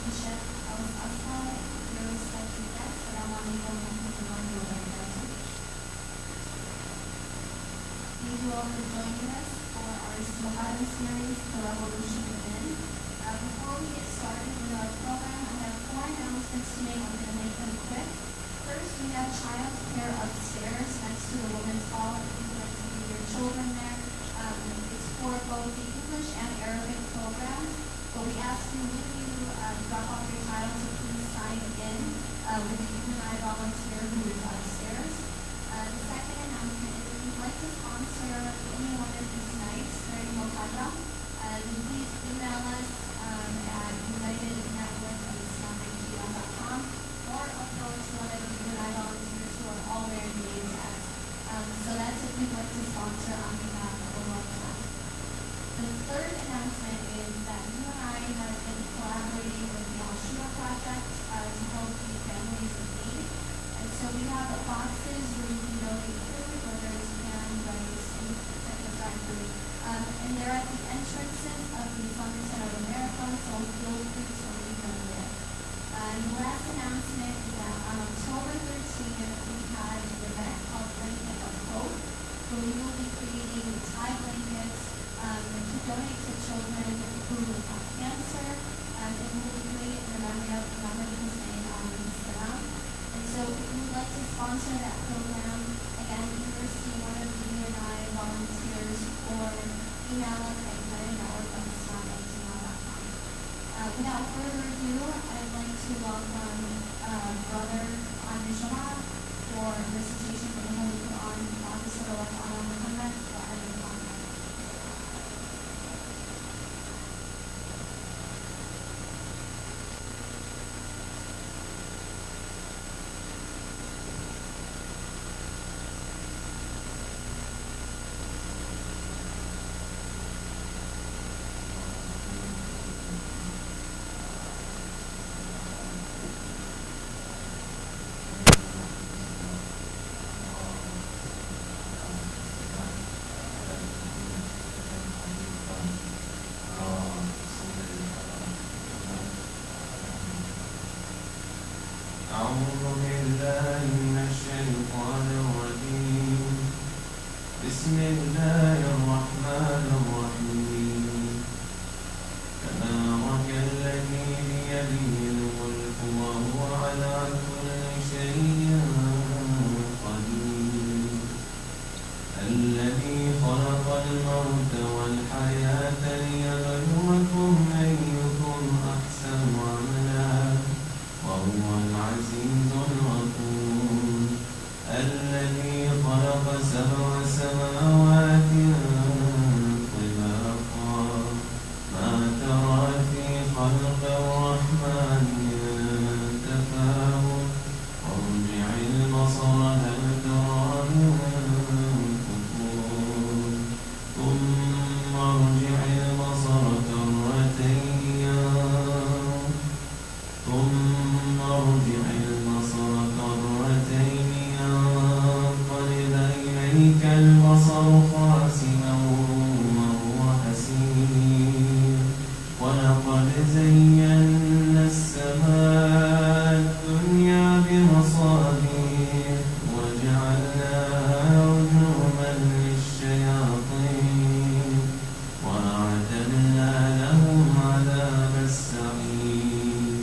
Sheikh Aous Asfar, your respected guests. Assalamu alaikum wa rahmatullahi wa barakatuh. Thank you all for joining us for our Muharram series, The Revolution Within. Before we get started with our program, I have 4 announcements to make. I'm going to make them quick. First, we have child care upstairs next to the women's hall. If you'd like to leave your children there, it's for both the English and Arabic programs. But we ask you when you drop off your child to please sign in with the UNI volunteer who is upstairs. The second announcement is if you'd like to sponsor any one of these nights during Muharram, then please email us at unitednetwork@islamic.com or approach one of the UNI volunteers who are all wearing name tags. So that's if you'd like to sponsor on behalf of a loved one. The third announcement is that UNI has been collaborating with the Al-Shura Project to help feed families in need. And so we have boxes where you can donate food, whether it's canned rice, any type of dry food. And they're at the entrances of the Islamic Center of America, so feel free to leave them there. And the last announcement is that on October 13th, we had an event called Blanket of Hope, where we will be creating Thai blankets to donate to children who have cancer, and we will be doing it in the memory of Muhammad Hussein salam. And so if you would like to sponsor that program, again, either see one of the UNI volunteers or email us at unitednetwork@islam@gmail.com. Without further ado, I'd like to welcome Brother Amir Shama for recitation from the Holy Quran, Sallallahu Alaihi Muhammad, wa alihi wa sahbihi. بسم الله الرحمن الرحيم تبارك الذي بيده الملك وهو على كل شيء قدير الذي خلق الموت والحياة ليبلوكم أيكم أحسن عملا وهو العزيز الغفور الذي خلق 7 سماوات طباقا ما ترى في خلق الرحمن من تفاوت وارجع البصر هل ترى من فطور ثم ارجع البصر كرتين ينقلب إليك البصر خاسئا وهو حسير ولقد زينا السماء الدنيا بمصابيح وجعلناها رجوما للشياطين وأعتدنا لهم عذاب السعير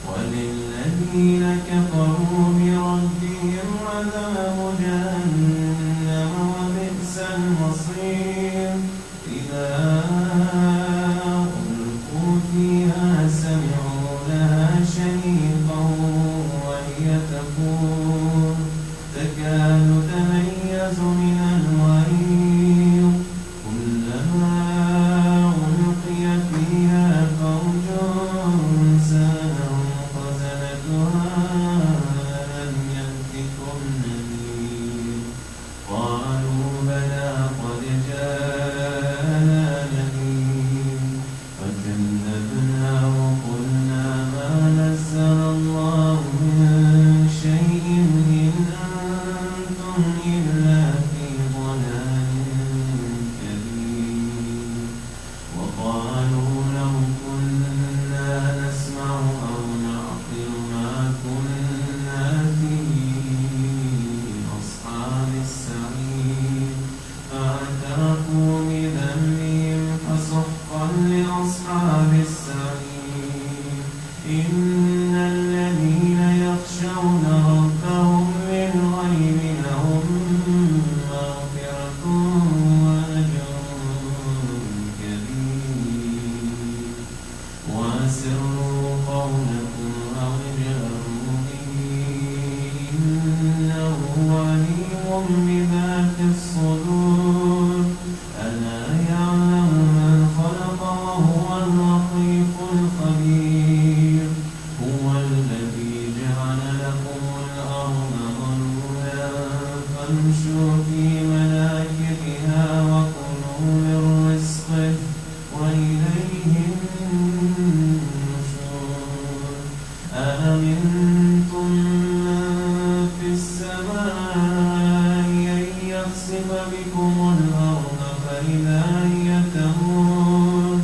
وللذين كفروا بربهم عذاب جهنم وبئس المصير إذا ألقوا فيها السعير إن الذين يخشون ربهم بالغيب لهم مغفرة وأجر كبير وأسروا قولكم أو اجهروا به إنه عليم بذات الصدور ألا يعلم من خلق وهو اللطيف الخبير هو الذي جعل لكم الأرض ظلولا فامشوا في مناكبها وكلوا من رزقه وإليه النشور أأمنتم من في السماء أن يخسف بكم الأرض فإذا هي تمور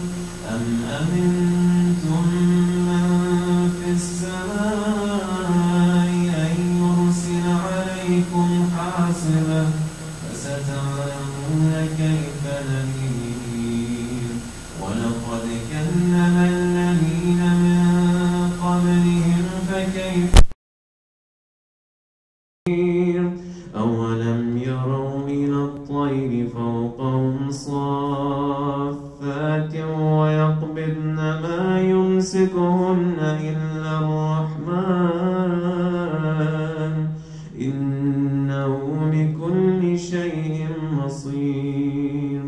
أم أمنتم من في السماء أن يرسل عليكم حاصبا فستعلمون كيف نذير ولقد كذب الذين من قبلهم فكيف أولم يروا إلى الطير فوقهم صافات ويقبضن ما يمسكهن إلا الرحمن إنه بكل شيء بصير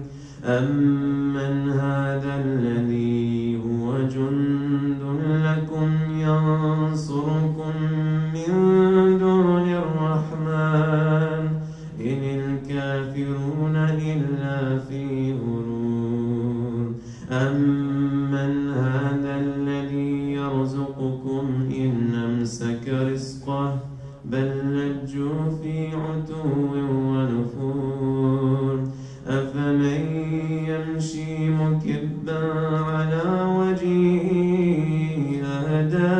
أمن هذا الذي هو جند لكم ينصركم من دون الرحمن إن الكافرون إلا في غرور أمن هذا الذي يرزقكم إن أمسك رزقه بل لجوا في عتو ونفور أفمن يمشي مكبا على وجهه أهدى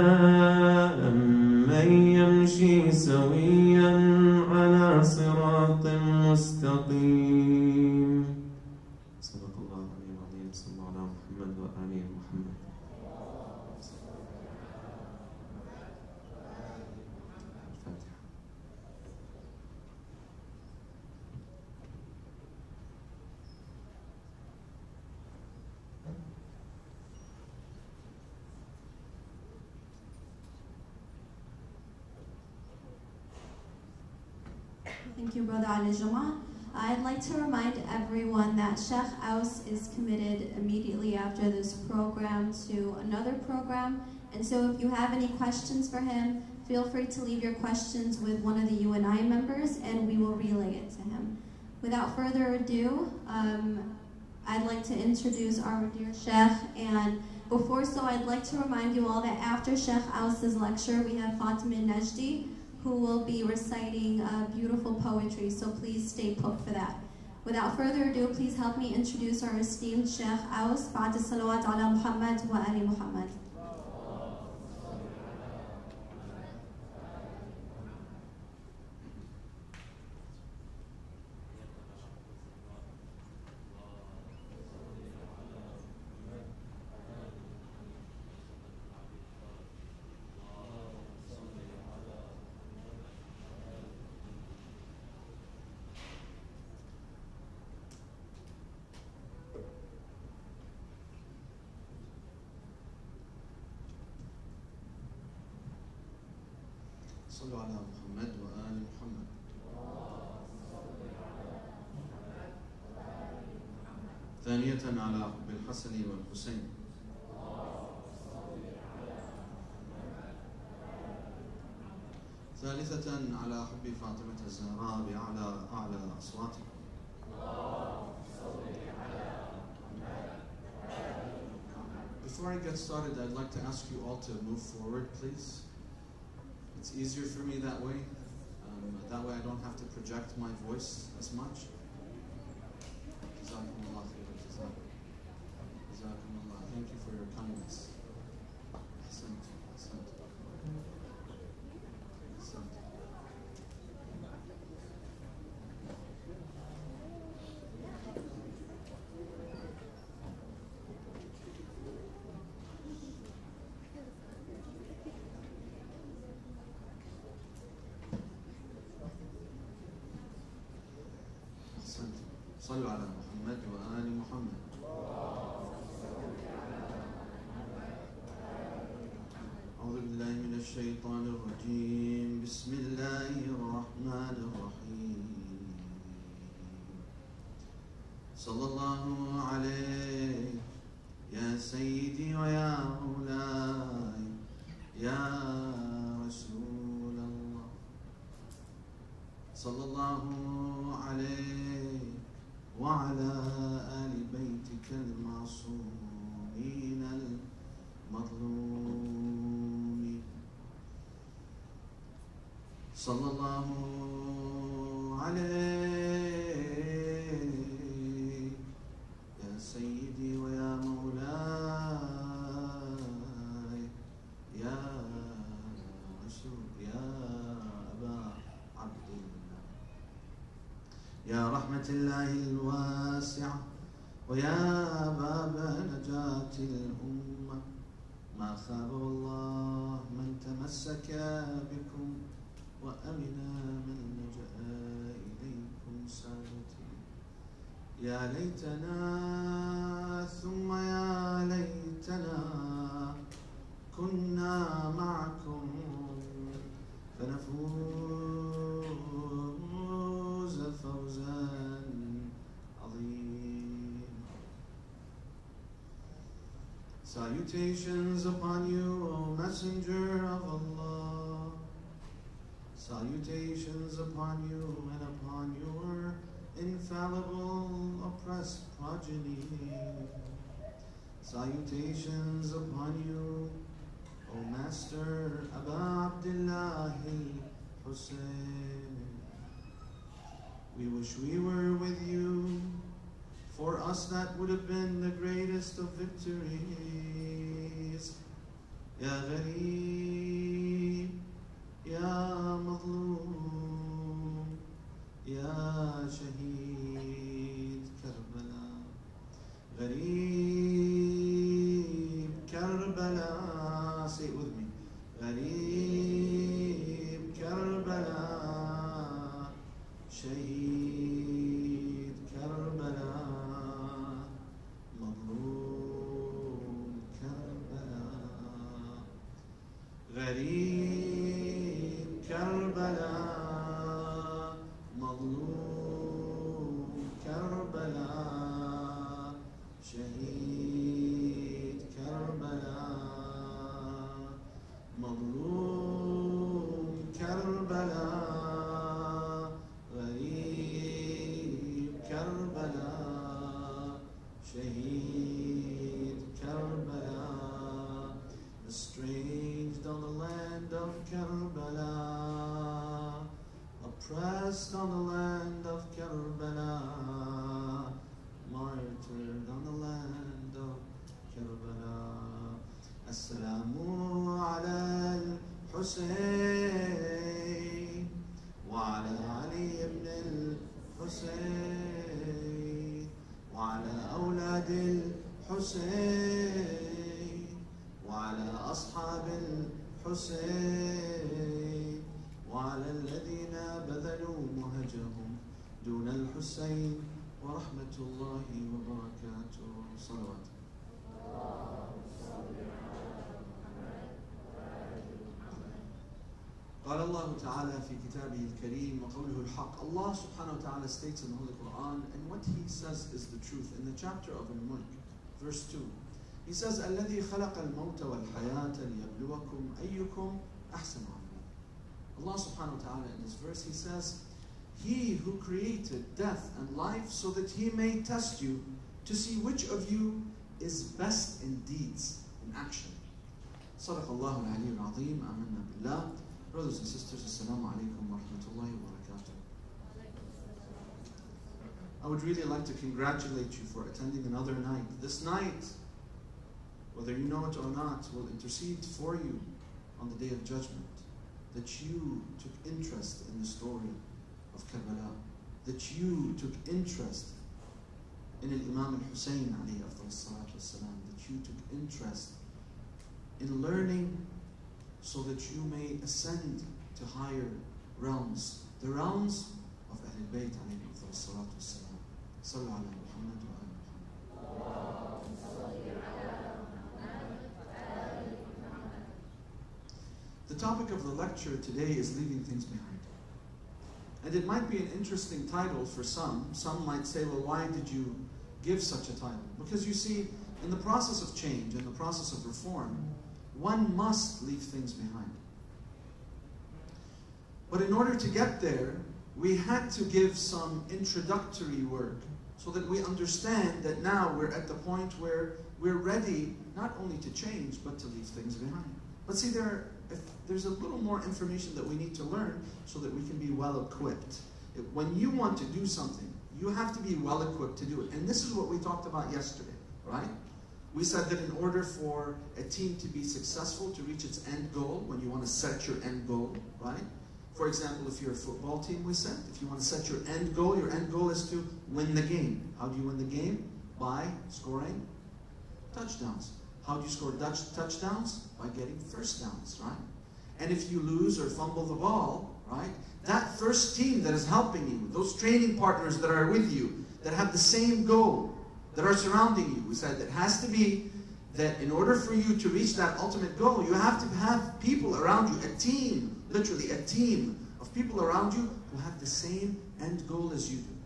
أمن يمشي سويا على صراط مستقيم صدق الله العلي العظيم صلى الله على محمد وآله محمد الفاتحة Thank you, Brother Ali Jama. I'd like to remind everyone that Sheikh Aous is committed immediately after this program to another program. And so if you have any questions for him, feel free to leave your questions with one of the UNI members and we will relay it to him. Without further ado, I'd like to introduce our dear Sheikh. And before so, I'd like to remind you all that after Sheikh Aous' lecture, we have Fatima Najdi, who will be reciting beautiful poetry, so please stay put for that. Without further ado, please help me introduce our esteemed Sheikh Aous. بعد الصلوات على محمد وآل محمد. صلوا على محمد وآل محمد. ثانية على حب الحسن والحسين. ثالثة على حب فاطمة الزهراء بأعلى أصواتكم. Before I get started, I'd like to ask you all to move forward, please. It's easier for me that way. That way I don't have to project my voice as much. Jazakumullah khairan, Jazakumullah. Thank you for your kindness. Ahsant, ahsant. Ahsant. صلوا على محمد وآل محمد. أعوذ بالله من الشيطان الرجيم. بسم الله الرحمن الرحيم. صلى الله عليك يا سيدي ويا مولاي يا رسول الله. صلى الله عليك وعلى آل بيتك المعصومين المظلومين. صلى الله عليك يا سيدي ويا مولاي يا رسول يا أبا عبد الله. يا رحمة الله الواسعة ويا باب نجاة الأمة، ما خاب والله من تمسك بكم وأمنا من لجأ إليكم سادتي. يا ليتنا ثم يا ليتنا كنا معكم فنفوز فوزا عظيما. Salutations upon you, O Messenger of Allah. Salutations upon you and upon your infallible oppressed progeny. Salutations upon you, O Master Aba Abdullah Hussein. We wish we were with you. For us that would have been the greatest of victories. Ya Gharib, Ya Mazloom, Ya Shaheed Karbala. Gharib Karbala, say it with me. Gharib Karbala, Shaheed Karbala, Mazloom Karbala. Gharib Karbala, Mazloom Karbala, Shaheed Karbala, Mazloom Karbala. Gharib Karbala, Shaheed Karbala, estranged on the land of Karbala, oppressed on the land of Karbala, martyred on the land of Karbala. Assalamu ala al-Hussein wa ala Ali ibn al-Hussein wa ala awlad al-Hussein wa ala ashab al-Hussein wa ala alladhina badhalu muhajahum dun al-Hussein wa rahmatullahi wa barakatuh. Salawat. قال الله تعالى في كتابه الكريم وقوله الحق. Allah subhanahu wa ta'ala states in the Holy Quran, and what he says is the truth. In the chapter of Al-Mulk, verse 2, he says, الَّذِي خَلَقَ الْمَوْتَ وَالْحَيَاةَ لِيَبْلُوَكُمْ أَيُّكُمْ أَحْسَنُ عَمَلًا. Allah subhanahu wa ta'ala in this verse, he says, He who created death and life so that he may test you to see which of you is best in deeds, in action. صدق الله العلي العظيم. آمنا بالله. Brothers and sisters, assalamu alaikum wa rahmatullahi wa barakatuh. I would really like to congratulate you for attending another night. This night, whether you know it or not, will intercede for you on the Day of Judgment. That you took interest in the story of Karbala. That you took interest in Imam al-Hussein alayhi afdal salatu wassalam. That you took interest in learning so that you may ascend to higher realms, the realms of Ahlul Bayt alayhi salatu wassalam. صلوا على محمد وآل محمد. The topic of the lecture today is leaving things behind. And it might be an interesting title for some. Some might say, well, why did you give such a title? Because you see, in the process of change, in the process of reform, one must leave things behind. But in order to get there, we had to give some introductory work so that we understand that now we're at the point where we're ready not only to change, but to leave things behind. But see, there's a little more information that we need to learn so that we can be well equipped. When you want to do something, you have to be well equipped to do it. And this is what we talked about yesterday, right? We said that in order for a team to be successful, to reach its end goal, when you want to set your end goal, right? For example, if you're a football team, we said, if you want to set your end goal is to win the game. How do you win the game? By scoring touchdowns. How do you score touchdowns? By getting first downs, right? And if you lose or fumble the ball, right, that first team that is helping you, those training partners that are with you, that have the same goal, that are surrounding you, we said it has to be that in order for you to reach that ultimate goal, you have to have people around you, a team, literally a team of people around you who have the same end goal as you do.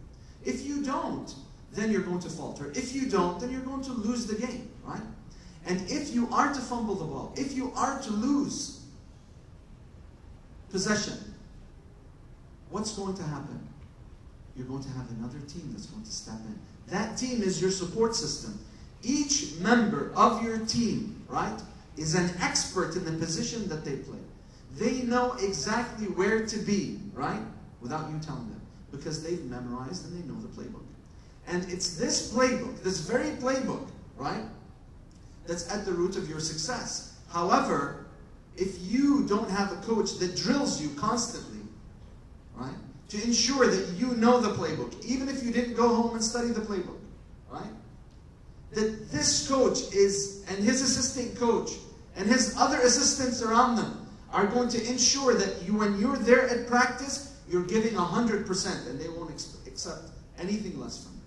If you don't, then you're going to falter. If you don't, then you're going to lose the game, right? And if you are to fumble the ball, if you are to lose possession, what's going to happen? You're going to have another team that's going to step in. That team is your support system. Each member of your team, right, is an expert in the position that they play. They know exactly where to be, right, without you telling them, because they've memorized and they know the playbook. And it's this playbook, this very playbook, right, that's at the root of your success. However, if you don't have a coach that drills you constantly, right, to ensure that you know the playbook, even if you didn't go home and study the playbook, right, that this coach and his assistant coach and his other assistants around them are going to ensure that when you're there at practice, you're giving 100% and they won't accept anything less from you.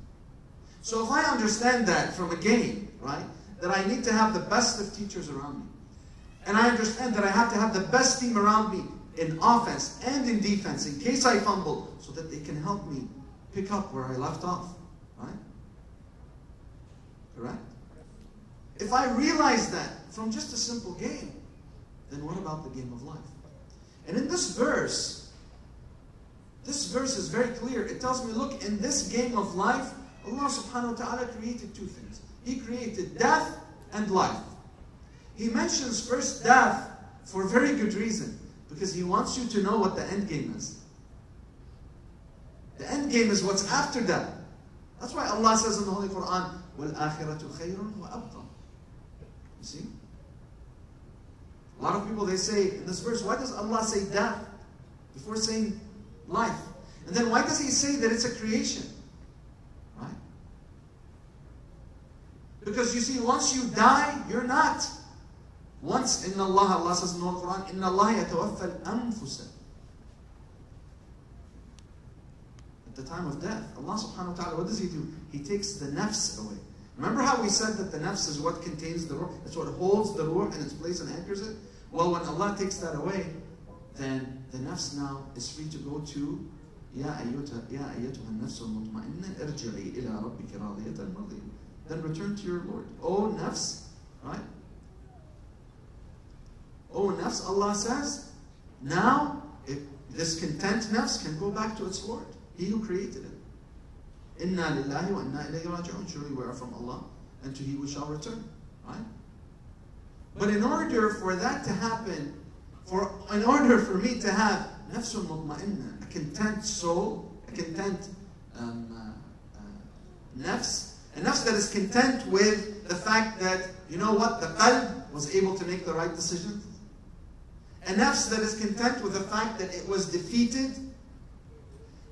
So if I understand that from a game, right, that I need to have the best of teachers around me, and I understand that I have to have the best team around me in offense and in defense in case I fumble, so that they can help me pick up where I left off, right? Correct? If I realize that from just a simple game, then what about the game of life? And in this verse is very clear. It tells me, look, in this game of life, Allah subhanahu wa ta'ala created two things. He created death and life. He mentions first death for a very good reason, because He wants you to know what the end game is. The end game is what's after death. That's why Allah says in the Holy Quran, وَالْآخِرَةُ خَيْرٌ وَأَبْقَى. You see? A lot of people, they say in this verse, why does Allah say death before saying life? And then why does He say that it's a creation? Right? Because you see, once you die, you're not. Once, Allah says in the Holy Quran, إِنَّ اللَّهَ يَتَوَفَّى الْأَنفُسَ. At the time of death, Allah subhanahu wa ta'ala, what does He do? He takes the nafs away. Remember how we said that the nafs is what contains the ruh? It's what holds the ruh in its place and anchors it? Well, when Allah takes that away, then the nafs now is free to go to يَا أَيَّتُهَا النَّفْسُ الْمُطْمَئِنَّةِ ارْجِعِي إِلَىٰ رَبِّكَ رَاضِيَةً مَرْضِيَّةً. Then return to your Lord. Oh nafs, right? Oh nafs, Allah says, now this content nafs can go back to its Lord, He who created it. Inna lillahi wa inna ilayhi raji'un. Surely we are from Allah, and to He we shall return. Right? But in order for that to happen, in order for me to have nafsun mutma'inna, a content soul, a content nafs, a nafs that is content with the fact that, you know what, the qalb was able to make the right decision. A nafs that is content with the fact that it was defeated,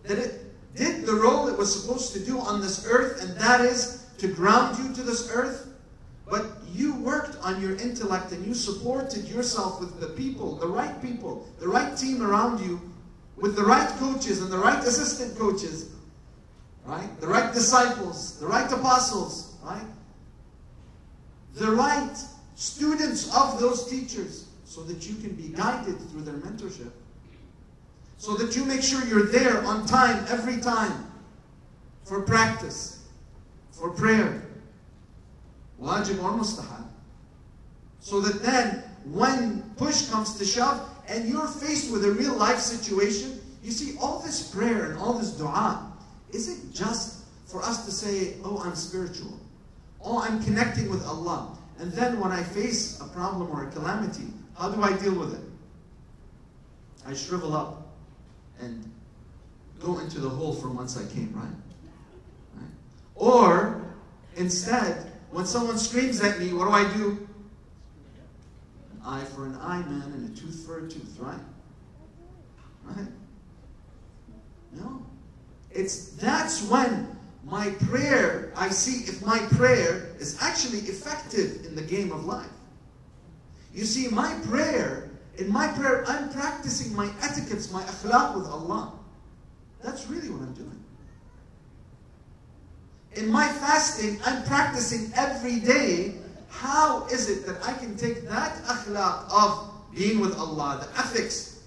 that it did the role it was supposed to do on this earth, and that is to ground you to this earth. But you worked on your intellect and you supported yourself with the people, the right team around you, with the right coaches and the right assistant coaches. right? The right disciples, the right apostles, right? The right students of those teachers, so that you can be guided through their mentorship, so that you make sure you're there on time, every time, for practice, for prayer, wajib or mustahab, so that then when push comes to shove and you're faced with a real life situation, you see, all this prayer and all this dua isn't just for us to say, oh, I'm spiritual, oh, I'm connecting with Allah, and then when I face a problem or a calamity, how do I deal with it? I shrivel up and go into the hole from whence I came, right? Or, instead, when someone screams at me, what do? An eye for an eye, man, and a tooth for a tooth, right? Right? No. That's when my prayer, I see if my prayer is actually effective in the game of life. You see, in my prayer, I'm practicing my etiquettes, my akhlaq with Allah. That's really what I'm doing. In my fasting, I'm practicing every day. How is it that I can take that akhlaq of being with Allah, the ethics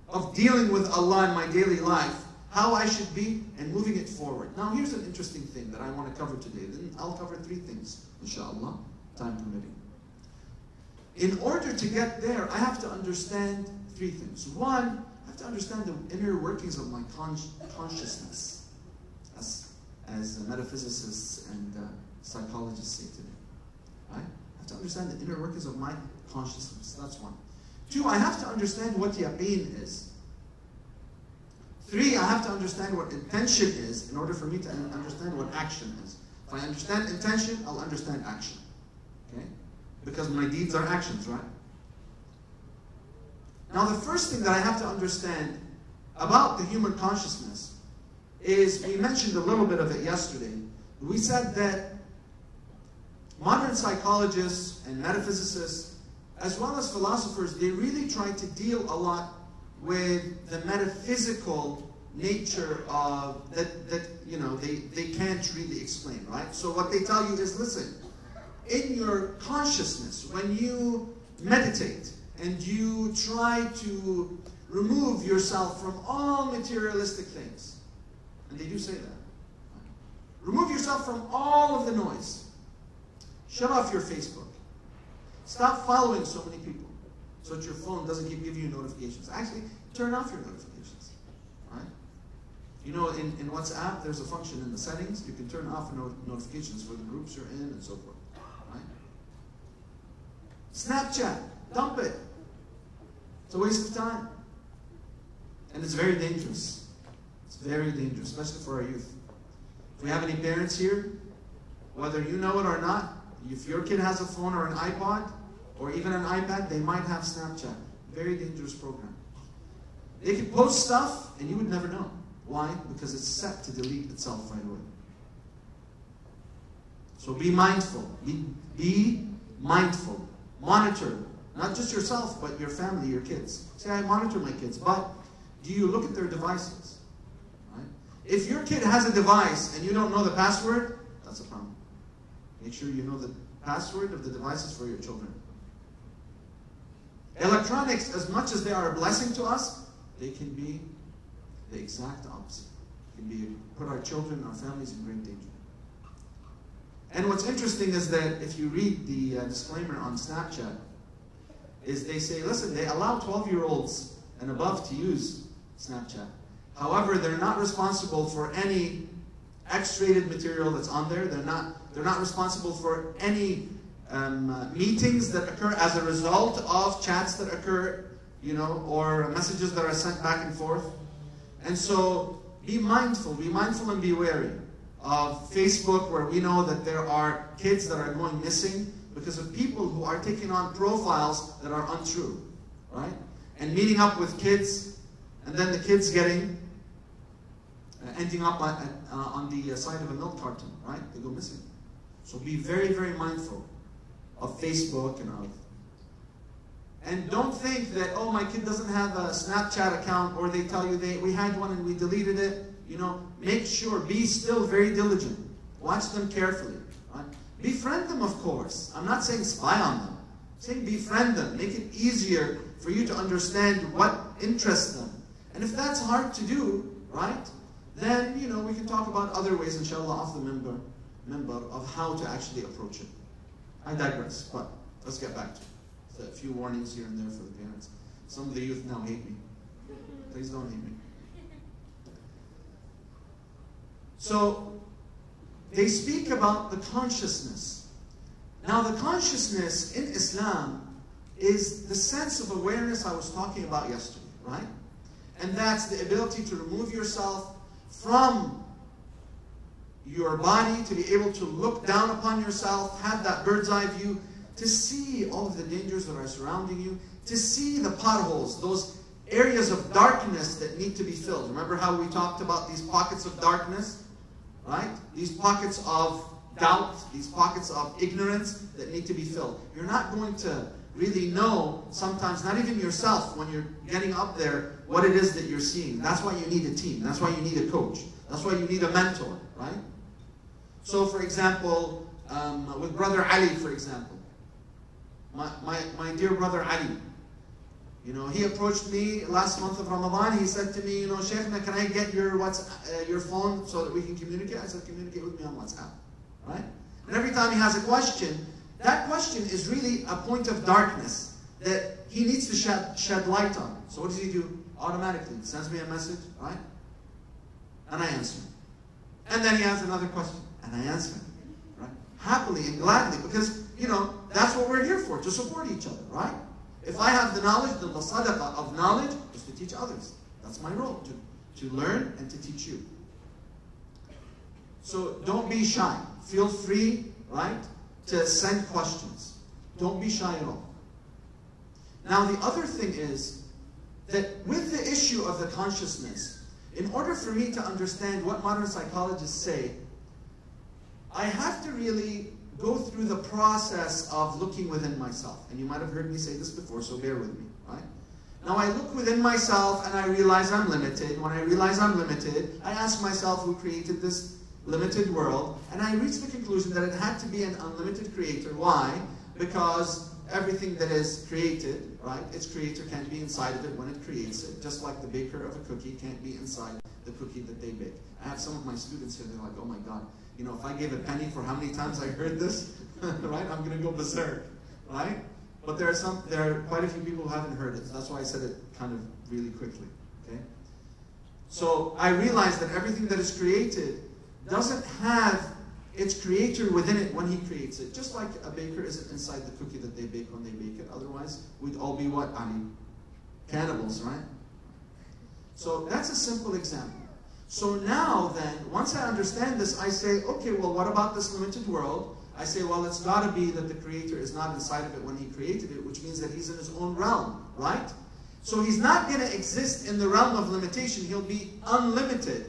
of dealing with Allah in my daily life, how I should be, and moving it forward. Now, here's an interesting thing that I want to cover today. Then I'll cover 3 things, inshallah, time permitting. In order to get there, I have to understand 3 things. 1, I have to understand the inner workings of my consciousness, as metaphysicists and psychologists say today. Right? I have to understand the inner workings of my consciousness. That's 1. 2, I have to understand what yaqeen is. 3, I have to understand what intention is in order for me to understand what action is. If I understand intention, I'll understand action. Okay? Because my deeds are actions, right? Now, the first thing that I have to understand about the human consciousness is, we mentioned a little bit of it yesterday. We said that modern psychologists and metaphysicists, as well as philosophers, they really try to deal a lot with the metaphysical nature of that you know, they can't really explain, right? So what they tell you is, listen, in your consciousness, when you meditate and you try to remove yourself from all materialistic things, and they do say that, remove yourself from all of the noise, shut off your Facebook, stop following so many people, so that your phone doesn't keep giving you notifications. Actually, turn off your notifications, right? You know, in WhatsApp, there's a function in the settings, you can turn off notifications for the groups you're in and so forth, right? Snapchat, dump it. It's a waste of time. And it's very dangerous. It's very dangerous, especially for our youth. If we have any parents here, whether you know it or not, if your kid has a phone or an iPod, or even an iPad, they might have Snapchat. Very dangerous program. They can post stuff and you would never know. Why? Because it's set to delete itself right away. So be mindful. Be mindful. Monitor. Not just yourself, but your family, your kids. Say, I monitor my kids, but do you look at their devices? Right? If your kid has a device and you don't know the password, that's a problem. Make sure you know the password of the devices for your children. Electronics, as much as they are a blessing to us, they can be the exact opposite. They can put our children, our families in great danger. And what's interesting is that if you read the disclaimer on Snapchat, is they say, listen, they allow 12-year-olds and above to use Snapchat. However, they're not responsible for any X-rated material that's on there. They're not responsible for any meetings that occur as a result of chats that occur, you know, or messages that are sent back and forth. And so be mindful and be wary of Facebook, where we know that there are kids that are going missing because of people who are taking on profiles that are untrue, right? And meeting up with kids, and then the kids ending up on the side of a milk carton, right? They go missing. So be very, very mindful of Facebook and don't think that, oh, my kid doesn't have a Snapchat account, or they tell you we had one and we deleted it. make sure, be still very diligent. Watch them carefully. Right? Befriend them, of course. I'm not saying spy on them. I'm saying befriend them. Make it easier for you to understand what interests them. And if that's hard to do, right, then, we can talk about other ways, inshallah, off the member of how to actually approach it. I digress, but let's get back to it. So a few warnings here and there for the parents. Some of the youth now hate me. Please don't hate me. So, they speak about the consciousness. Now, the consciousness in Islam is the sense of awareness I was talking about yesterday, right? And that's the ability to remove yourself from your body, to be able to look down upon yourself, have that bird's eye view, to see all of the dangers that are surrounding you, to see the potholes, those areas of darkness that need to be filled. Remember how we talked about these pockets of darkness? Right? These pockets of doubt, these pockets of ignorance that need to be filled. You're not going to really know, sometimes, not even yourself, when you're getting up there, what it is that you're seeing. That's why you need a team. That's why you need a coach. That's why you need a mentor, right? So, for example, with Brother Ali, for example, my dear brother Ali, he approached me last month of Ramadan. He said to me, Sheikhna, can I get your phone so that we can communicate? I said, communicate with me on WhatsApp, right? And every time he has a question, that question is really a point of darkness that he needs to shed light on. So what does he do? Automatically sends me a message, right? And I answer. And then he has another question, and I answer, right? Happily and gladly, because, that's what we're here for, to support each other, right? If I have the knowledge, then the sadaqah of knowledge is to teach others. That's my role, to learn and to teach you. So don't be shy. Feel free, right, to send questions. Don't be shy at all. Now the other thing is that with the issue of the consciousness, in order for me to understand what modern psychologists say, I have to really go through the process of looking within myself. And you might have heard me say this before, so bear with me, right? Now I look within myself and I realize I'm limited. When I realize I'm limited, I ask myself who created this limited world, and I reach the conclusion that it had to be an unlimited creator. Why? Because everything that is created, right, its creator can't be inside of it when it creates it, just like the baker of a cookie can't be inside the cookie that they bake. I have some of my students here, they're like, oh my God, if I gave a penny for how many times I heard this, right, I'm going to go berserk, right? But there are quite a few people who haven't heard it. So that's why I said it kind of really quickly, okay? So I realized that everything that is created doesn't have its creator within it when he creates it. Just like a baker isn't inside the cookie that they bake when they bake it. Otherwise, we'd all be what? Cannibals, right? So that's a simple example. So now then, once I understand this, I say, okay, well, what about this limited world? I say, well, it's got to be that the creator is not inside of it when he created it, which means that he's in his own realm, right? So he's not going to exist in the realm of limitation. He'll be unlimited,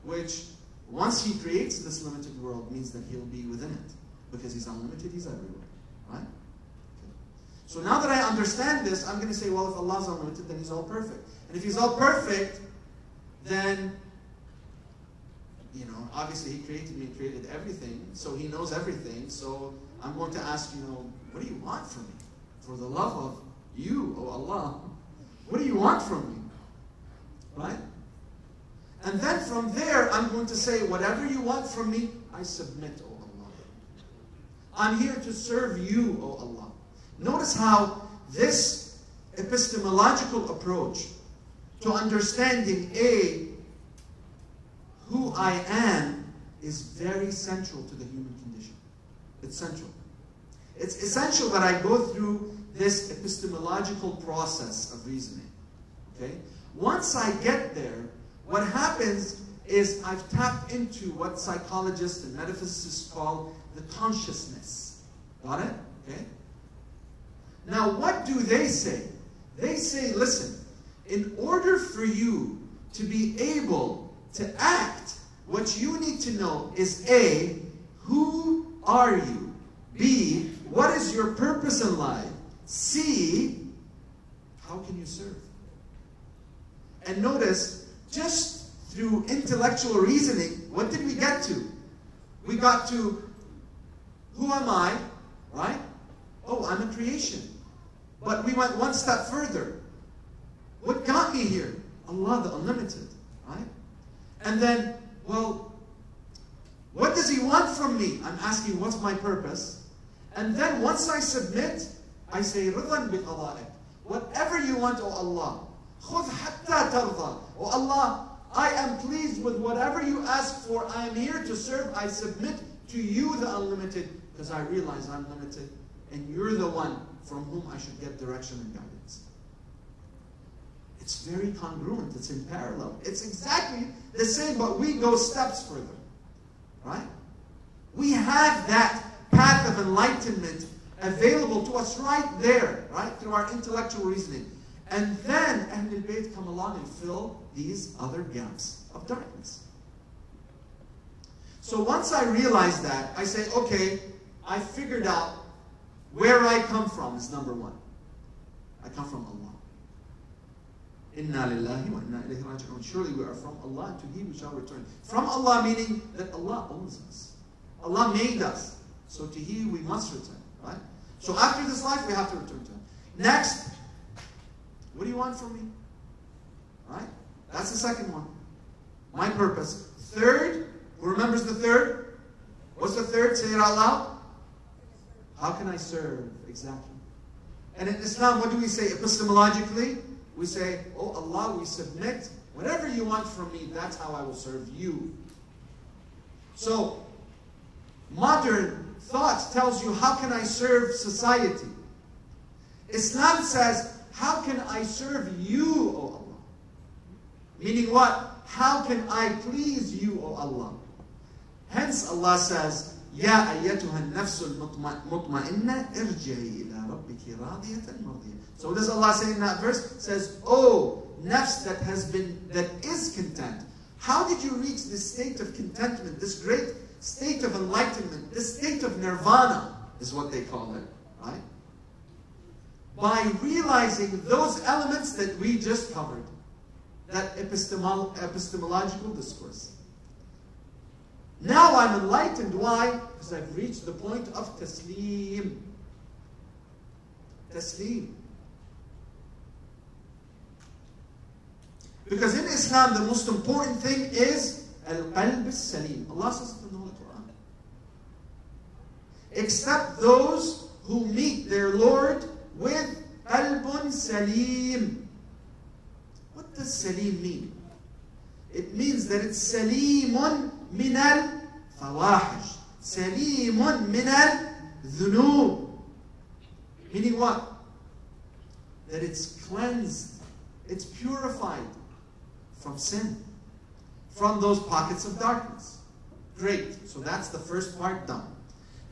which once he creates this limited world means that he'll be within it. Because he's unlimited, he's everywhere, right? Okay. So now that I understand this, I'm going to say, well, if Allah's unlimited, then he's all perfect. And if he's all perfect, then, obviously he created me, created everything, so he knows everything. So I'm going to ask, what do you want from me? For the love of you, O Allah, what do you want from me? Right? And then from there, I'm going to say, whatever you want from me, I submit, O Allah. I'm here to serve you, O Allah. Notice how this epistemological approach to understanding who I am is very central to the human condition. It's central. It's essential that I go through this epistemological process of reasoning. Okay? Once I get there, what happens is I've tapped into what psychologists and metaphysicists call the consciousness. Got it? Okay? Now, what do they say? They say, listen, in order for you to be able to act, what you need to know is A, who are you? B, what is your purpose in life? C, how can you serve? And notice, just through intellectual reasoning, what did we get to? We got to, who am I, right? Oh, I'm a creation. But we went one step further. What got me here? Allah, the Unlimited, right? And then, well, what does He want from me? I'm asking, what's my purpose? And then once I submit, I say, رِضًا بِقَضَائِكَ. Whatever you want, O Allah. خُذْ حَتَّى تَرْضَى. O Allah, I am pleased with whatever you ask for. I am here to serve. I submit to you, the Unlimited, because I realize I'm limited, and you're the one from whom I should get direction and guidance. It's very congruent. It's in parallel. It's exactly the same, but we go steps further. Right? We have that path of enlightenment available to us right there, right? Through our intellectual reasoning. And then Ahlul Bayt come along and fill these other gaps of darkness. So once I realize that, I say, okay, I figured out where I come from is number one. I come from Allah. Inna lillahi wa inna ilayhi raji'un. Surely we are from Allah, and to He we shall return. From Allah meaning that Allah owns us. Allah made us. So to He we must return. Right? So after this life we have to return to Him. Next, what do you want from me? Right? That's the second one. My purpose. Third, who remembers the third? What's the third? Say it out loud. How can I serve? Exactly. And in Islam, what do we say epistemologically? We say, oh Allah, we submit. Whatever you want from me, that's how I will serve you. So, modern thought tells you, how can I serve society? Islam says, how can I serve you, O Allah? Meaning what? How can I please you, O Allah? Hence Allah says, Ya ayyatuha nafsul mutma'inna irji'i ila rabbiki radiyatan mardiyah. So what does Allah say in that verse? It says, oh, nafs that is content. How did you reach this state of contentment, this great state of enlightenment, this state of nirvana, is what they call it, right? By realizing those elements that we just covered, that epistemological discourse. Now I'm enlightened. Why? Because I've reached the point of taslim. Taslim. Because in Islam, the most important thing is al-qalb al-salim. Allah says it in the Holy Quran. Except those who meet their Lord with qalbun salim. What does salim mean? It means that it's salimun min al-fawahish. Salimun min al-dhunub. Meaning what? That it's cleansed. It's purified from sin. From those pockets of darkness. Great. So that's the first part done.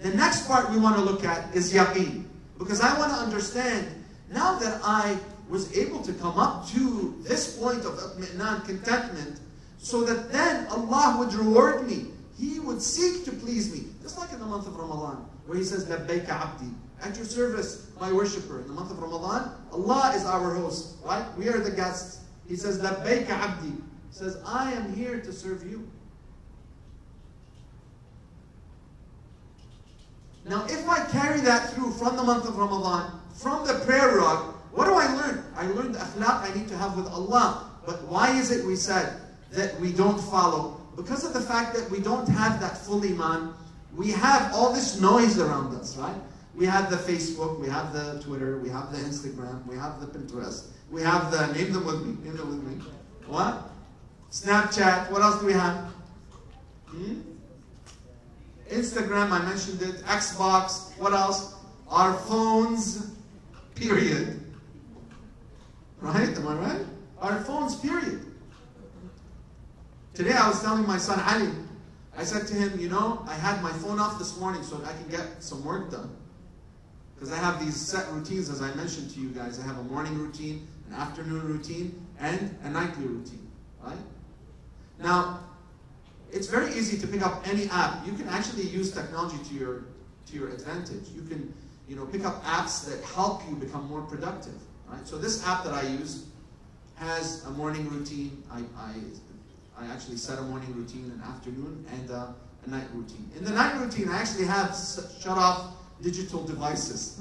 The next part we want to look at is yaqeen. Because I want to understand, now that I was able to come up to this point of itmi'nan, contentment, so that then Allah would reward me. He would seek to please me. Just like in the month of Ramadan, where He says, Labbayka abdi. At your service, my worshipper. In the month of Ramadan, Allah is our host, right? We are the guests. He says, Labbayka abdi. He says, I am here to serve you. Now, if I carry that through from the month of Ramadan, from the prayer rug, what do I learn? I learned the akhlaq I need to have with Allah. But why is it we said that we don't follow? Because of the fact that we don't have that full iman. We have all this noise around us, right? We have the Facebook, we have the Twitter, we have the Instagram, we have the Pinterest, we have the, name them with me. What? Snapchat, what else do we have? Instagram, I mentioned it, Xbox, what else? Our phones, period. Right? Am I right? Our phones, period. Today I was telling my son Ali, I said to him, you know, I had my phone off this morning so I can get some work done. Because I have these set routines, as I mentioned to you guys. I have a morning routine, an afternoon routine, and a nightly routine. Right? Now, it's very easy to pick up any app. You can actually use technology to your advantage. You can, you know, pick up apps that help you become more productive. Right? So this app that I use has a morning routine. I actually set a morning routine, an afternoon, and a night routine. In the night routine, I actually have shut off digital devices.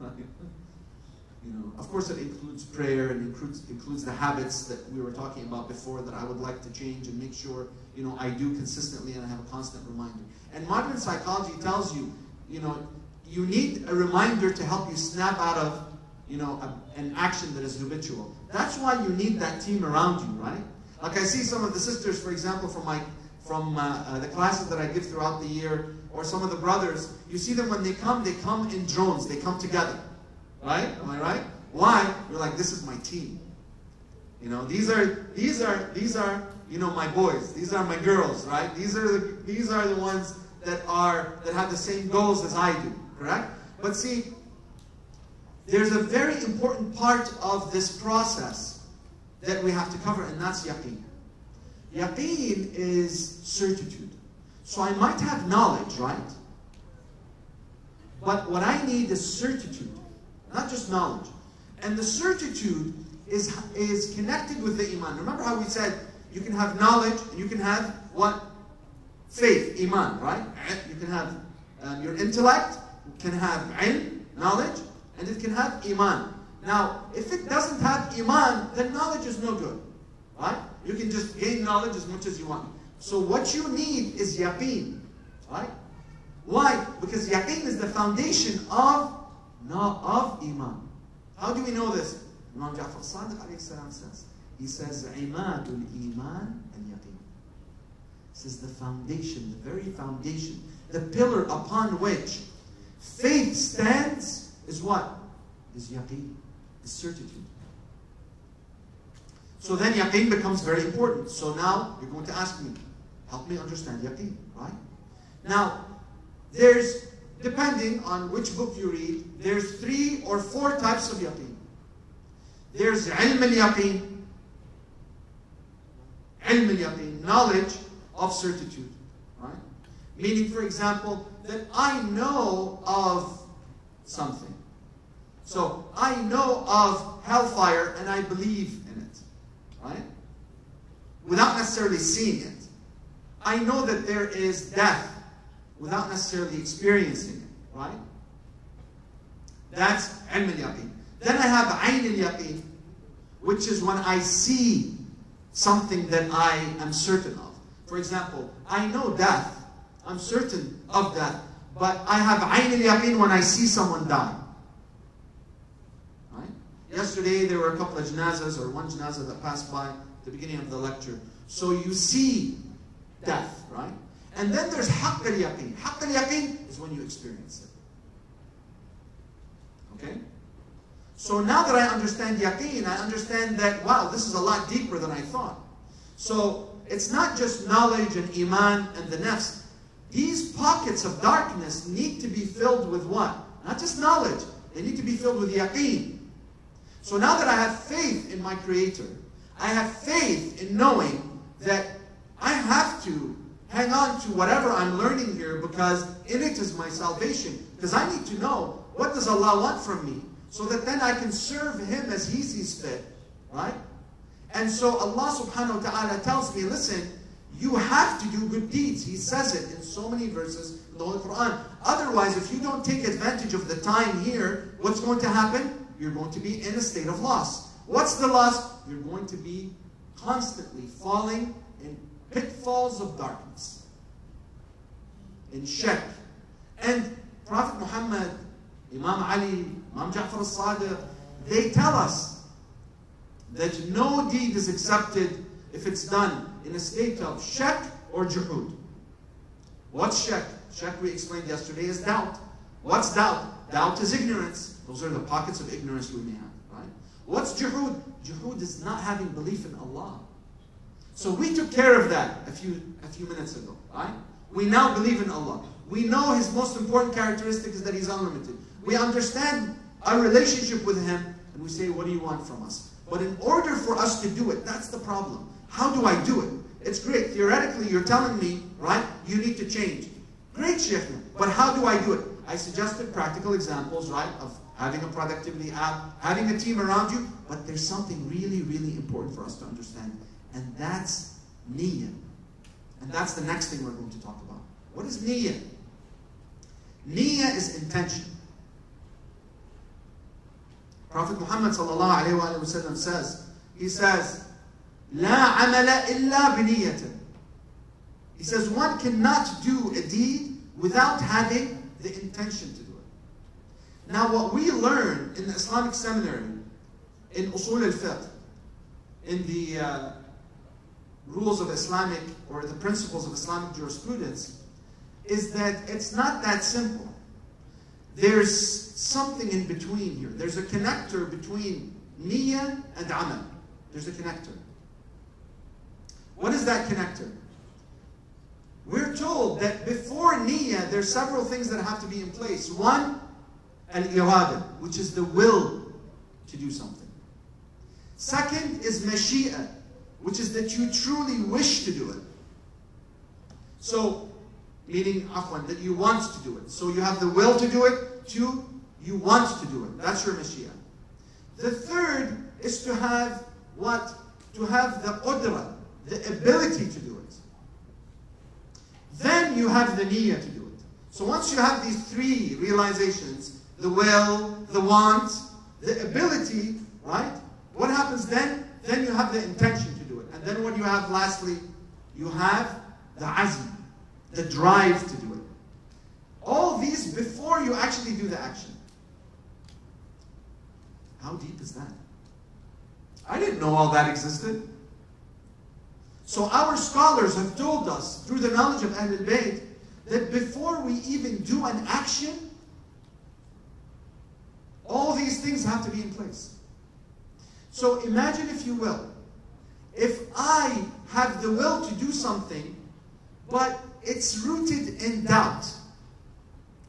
You know, of course, it includes prayer and includes the habits that we were talking about before that I would like to change and make sure, you know, I do consistently and I have a constant reminder. And modern psychology tells you, you know, you need a reminder to help you snap out of, you know, an action that is habitual. That's why you need that team around you, right? Like I see some of the sisters, for example, from the classes that I give throughout the year, or some of the brothers. You see them when they come in drones. They come together, right? Am I right? Why? You're like, this is my team. You know, these are you know, my boys. These are my girls, right? These are the ones that have the same goals as I do. Correct? But see, there's a very important part of this process that we have to cover, and that's yaqeen. Yaqeen is certitude. So I might have knowledge, right? But what I need is certitude, not just knowledge. And the certitude is connected with the iman. Remember how we said you can have knowledge and you can have what? Faith, iman, right? You can have your intellect, can have ilm, knowledge, and it can have iman. Now, if it doesn't have iman, then knowledge is no good, right? You can just gain knowledge as much as you want. So what you need is yaqeen, right? Why? Because yaqeen is the foundation of iman. How do we know this? Imam Ja'far Sadiq alayhi salam says, he says, imadul iman and yaqeen. This is the foundation, the very foundation, the pillar upon which faith stands is what? Is yaqeen, is certitude. So then yaqeen becomes very important. So now you're going to ask me, help me understand yaqeen, right? Now, there's, depending on which book you read, there's 3 or 4 types of yaqeen. There's ilm al-yaqeen, knowledge of certitude, right? Meaning, for example, that I know of something. So I know of hellfire and I believe in it, right? Without necessarily seeing it. I know that there is death without necessarily experiencing it, right? That's ilm al-yaqeen. Then I have ayn al-yaqeen, which is when I see something that I am certain of. For example, I know death. I'm certain of death. But I have ayn al-yaqeen when I see someone die. Right? Yesterday there were a couple of janazas, or one janazah that passed by at the beginning of the lecture. So you see death, right? And then there's haqq al-yaqeen. Haqq al-yaqeen is when you experience it. Okay? So now that I understand yaqeen, I understand that, wow, this is a lot deeper than I thought. So it's not just knowledge and iman and the nafs. These pockets of darkness need to be filled with what? Not just knowledge. They need to be filled with yaqeen. So now that I have faith in my Creator, I have faith in knowing that I have to hang on to whatever I'm learning here, because in it is my salvation. Because I need to know, what does Allah want from me? So that then I can serve Him as He sees fit, right? And so Allah subhanahu wa ta'ala tells me, listen, you have to do good deeds. He says it in so many verses in the Holy Quran. Otherwise, if you don't take advantage of the time here, what's going to happen? You're going to be in a state of loss. What's the loss? You're going to be constantly falling in pitfalls of darkness, in shirk. And Prophet Muhammad, Imam Ali, Imam Ja'far al-Sadiq, they tell us that no deed is accepted if it's done in a state of shak or juhud. What's shak? Shak, we explained yesterday, is doubt. What's doubt? Doubt is ignorance. Those are the pockets of ignorance we may have, right? What's juhud? Juhud is not having belief in Allah. So we took care of that a few minutes ago, right? We now believe in Allah. We know His most important characteristic is that He's unlimited. We understand our relationship with Him, and we say, what do you want from us? But in order for us to do it, that's the problem. How do I do it? It's great. Theoretically, you're telling me, right, you need to change. Great, Sheikh. But how do I do it? I suggested practical examples, right, of having a productivity app, having a team around you. But there's something really, really important for us to understand. And that's Niyyah. And that's the next thing we're going to talk about. What is niyyah? Niyyah is intention. Prophet Muhammad sallallahu alayhi wa sallam says, he says, لا عمل إلا بنية. He says, one cannot do a deed without having the intention to do it. Now what we learn in the Islamic seminary, in Usul al-Fiqh, in the rules of Islamic, or the principles of Islamic jurisprudence, is that it's not that simple. There's something in between here. There's a connector between niyyah and amal. There's a connector. What is that connector? We're told that before niyyah, there's several things that have to be in place. One, al-irada, which is the will to do something. Second is mashi'ah, which is that you truly wish to do it. So, meaning, afwan, that you want to do it. So you have the will to do it, two, you want to do it. That's your mashi'ah. The third is to have what? To have the qudra, the ability to do it. Then you have the niyyah to do it. So once you have these three realizations, the will, the want, the ability, right? What happens then? Then you have the intention to do it. And then what you have lastly, you have the azm, the drive to do it. All these before you actually do the action. How deep is that? I didn't know all that existed. So our scholars have told us, through the knowledge of Ahlul Bayt, that before we even do an action, all these things have to be in place. So imagine, if you will, if I have the will to do something, but it's rooted in doubt.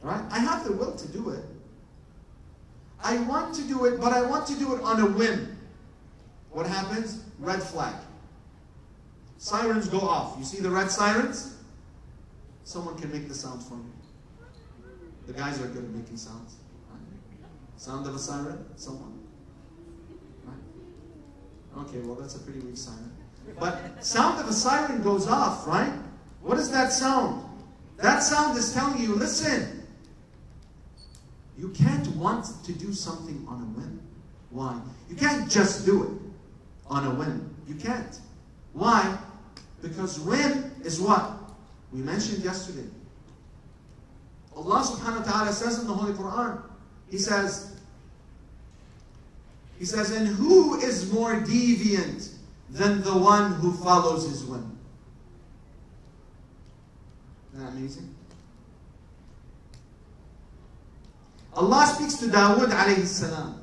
Right? I have the will to do it. I want to do it, but I want to do it on a whim. What happens? Red flag. Sirens go off. You see the red sirens? Someone can make the sound for me. The guys are good at making sounds. Right? Sound of a siren? Someone? Right? Okay, well that's a pretty weak siren. But sound of a siren goes off, right? What is that sound? That sound is telling you, listen, you can't want to do something on a whim. Why? You can't just do it on a whim. You can't. Why? Because whim is what? We mentioned yesterday. Allah subhanahu wa ta'ala says in the Holy Quran, He says, and who is more deviant than the one who follows his whim? Isn't that amazing? Allah speaks to Dawood alayhi salam.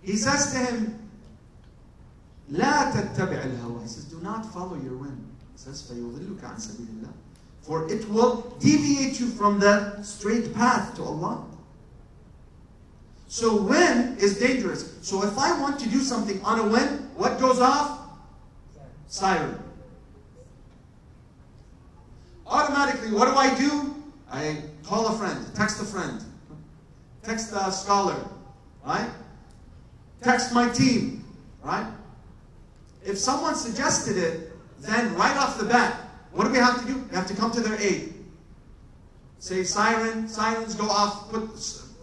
He says to him, لا تتبع الهوى. He says, do not follow your whim. He says, فيضلك عن سبيل الله. For it will deviate you from the straight path to Allah. So whim is dangerous. So if I want to do something on a whim, what goes off? Siren. Automatically, what do? I call a friend, text a friend, text a scholar, right? Text my team, right? If someone suggested it, then right off the bat, what do we have to do? We have to come to their aid. Say siren, sirens go off,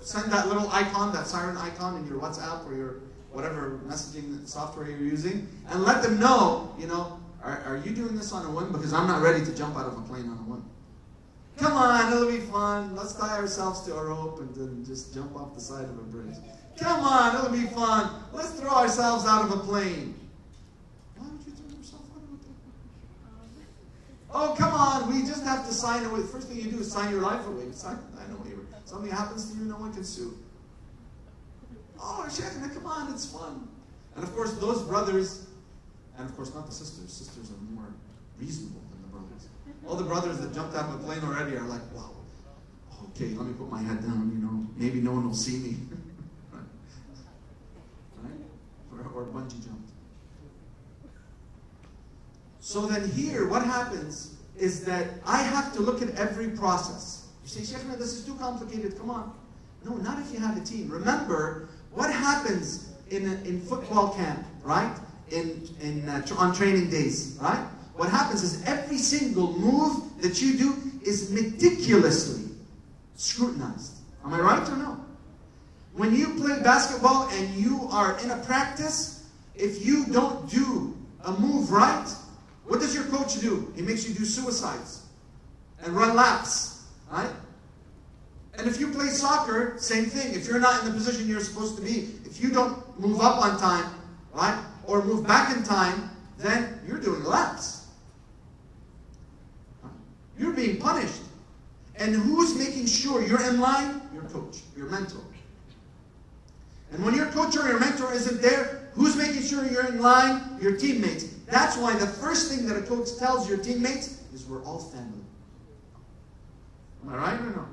send that little icon, that siren icon in your WhatsApp or your whatever messaging software you're using, and let them know, are you doing this on a whim? Because I'm not ready to jump out of a plane on a whim. Come on, it'll be fun. Let's tie ourselves to a rope and then just jump off the side of a bridge. Come on, it'll be fun. Let's throw ourselves out of a plane. Why would you throw yourself out of a plane? Oh, come on, we just have to sign away. The first thing you do is sign your life away. I know something happens to you, no one can sue. Oh, Sheikh, come on, it's fun. And of course, those brothers, and of course not the sisters. Sisters are more reasonable than the brothers. All the brothers that jumped out of the plane already are like, wow, okay, let me put my head down, maybe no one will see me. Right? Or bungee jumped. So then here, what happens is that I have to look at every process. You say, Sheikh, this is too complicated, come on. No, not if you have a team. Remember, what happens in football camp, right? on training days, right? What happens is every single move that you do is meticulously scrutinized. Am I right or no? When you play basketball and you are in a practice, if you don't do a move right, what does your coach do? He makes you do suicides and run laps, right? And if you play soccer, same thing. If you're not in the position you're supposed to be, if you don't move up on time, right, or move back in time, then you're doing laps. You're being punished. And who's making sure you're in line? Your coach, your mentor. And when your coach or your mentor isn't there, who's making sure you're in line? Your teammates. That's why the first thing that a coach tells your teammates is we're all family. Am I right or no?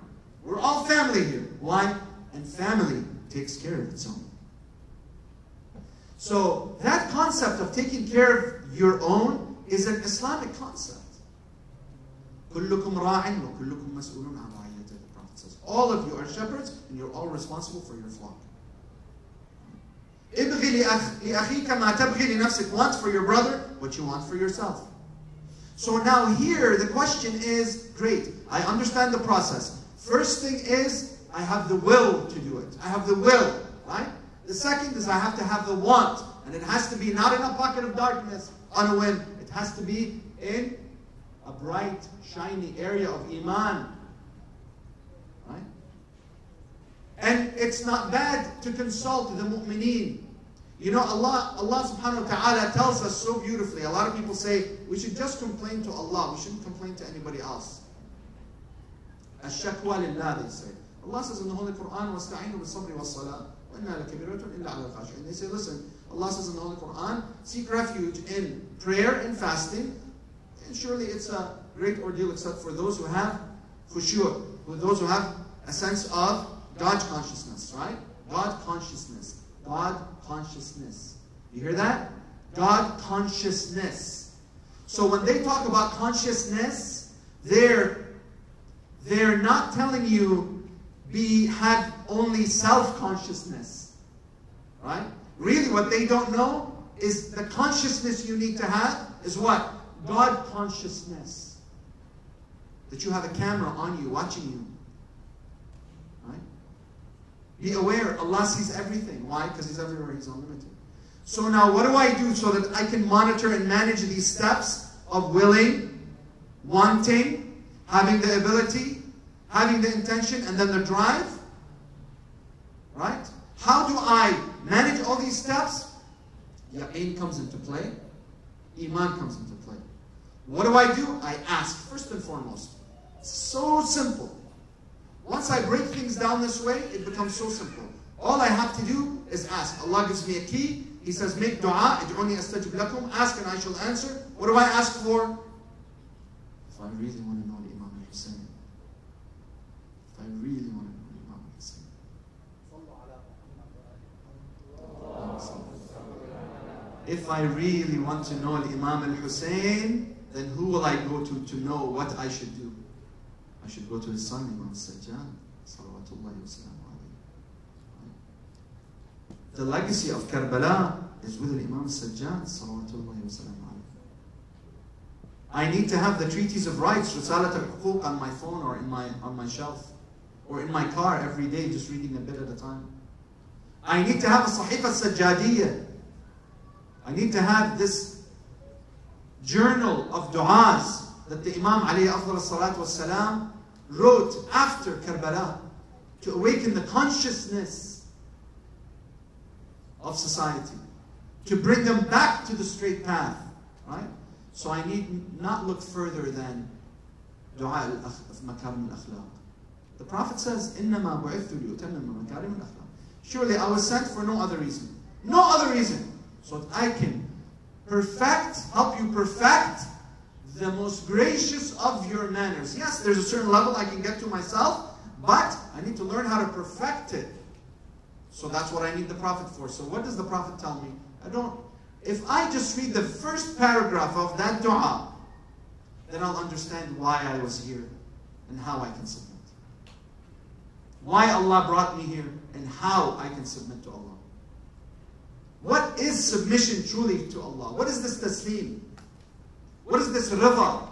We're all family here. Why? And family takes care of its own. So that concept of taking care of your own is an Islamic concept. كلكم راع وكلكم مسؤول عن رعيته. The Prophet says, all of you are shepherds and you're all responsible for your flock. ابغي لأخيك ما تبغي لنفسك. Want for your brother what you want for yourself. So now here the question is, great, I understand the process. First thing is, I have the will to do it. I have the will, right? The second is I have to have the want. And it has to be not in a pocket of darkness on a whim. It has to be in a bright, shiny area of Iman. Right? And it's not bad to consult the mu'mineen. You know, Allah subhanahu wa ta'ala tells us so beautifully. A lot of people say, we should just complain to Allah. We shouldn't complain to anybody else. Ash-shakwa lillah, they say. Allah says in the Holy Quran, وَاسْتَعِينُوا بِالصَّبْرِ وَالصَّلَاةِ وَإِنَّا لَكَبِيرَةٌ إِلَّا عَلَى الْخَاشِعِينَ. They say, listen, Allah says in the Holy Quran, seek refuge in prayer and fasting. And surely it's a great ordeal except for those who have khushu', those who have a sense of God consciousness, right? God consciousness. God consciousness. You hear that? God consciousness. So when they talk about consciousness, they're not telling you have only self-consciousness. Right? Really what they don't know is the consciousness you need to have is what? God consciousness. That you have a camera on you, watching you. Right? Be aware, Allah sees everything. Why? Because He's everywhere, He's unlimited. So now what do I do so that I can monitor and manage these steps of willing, wanting, having the ability, having the intention, and then the drive? Right? How do I manage all these steps? Yaqeen comes into play. Iman comes into play. What do? I ask, first and foremost. It's so simple. Once I break things down this way, it becomes so simple. All I have to do is ask. Allah gives me a key. He says, make dua. ادعوني أستجب لكم. Ask and I shall answer. What do I ask for? If I really want to know the Imam al-Hussein. If I really want to know the Imam al-Hussein. If I really want to know the Imam al-Hussein, then who will I go to know what I should do? I should go to his son, Imam al-Sajjad. Salawatullahi wa salamu alayhi. The legacy of Karbala is with Imam al-Sajjad. Salawatullahi wa salamu alayhi. I need to have the treaties of rights, Risalat al-Huquq, on my phone or on my shelf. Or in my car every day, just reading a bit at a time. I need to have a Sahifa al-Sajjadiyya. I need to have this journal of du'as that the Imam alayhi afdal salatu wassalam wrote after Karbala to awaken the consciousness of society, to bring them back to the straight path, right? So I need not look further than dua of makarim al-akhlaq. The Prophet says, إِنَّمَا بُعِثْتُ لِيُتَمِّمَ مَكَارِمَ الْأَخْلَاقِ. Surely I was sent for no other reason. No other reason. So that I can help you perfect the most gracious of your manners. Yes, there's a certain level I can get to myself, but I need to learn how to perfect it. So that's what I need the Prophet for. So what does the Prophet tell me? If I just read the first paragraph of that dua, then I'll understand why I was here and how I can submit. Why Allah brought me here and how I can submit to Allah. What is submission truly to Allah? What is this taslim? What is this rida?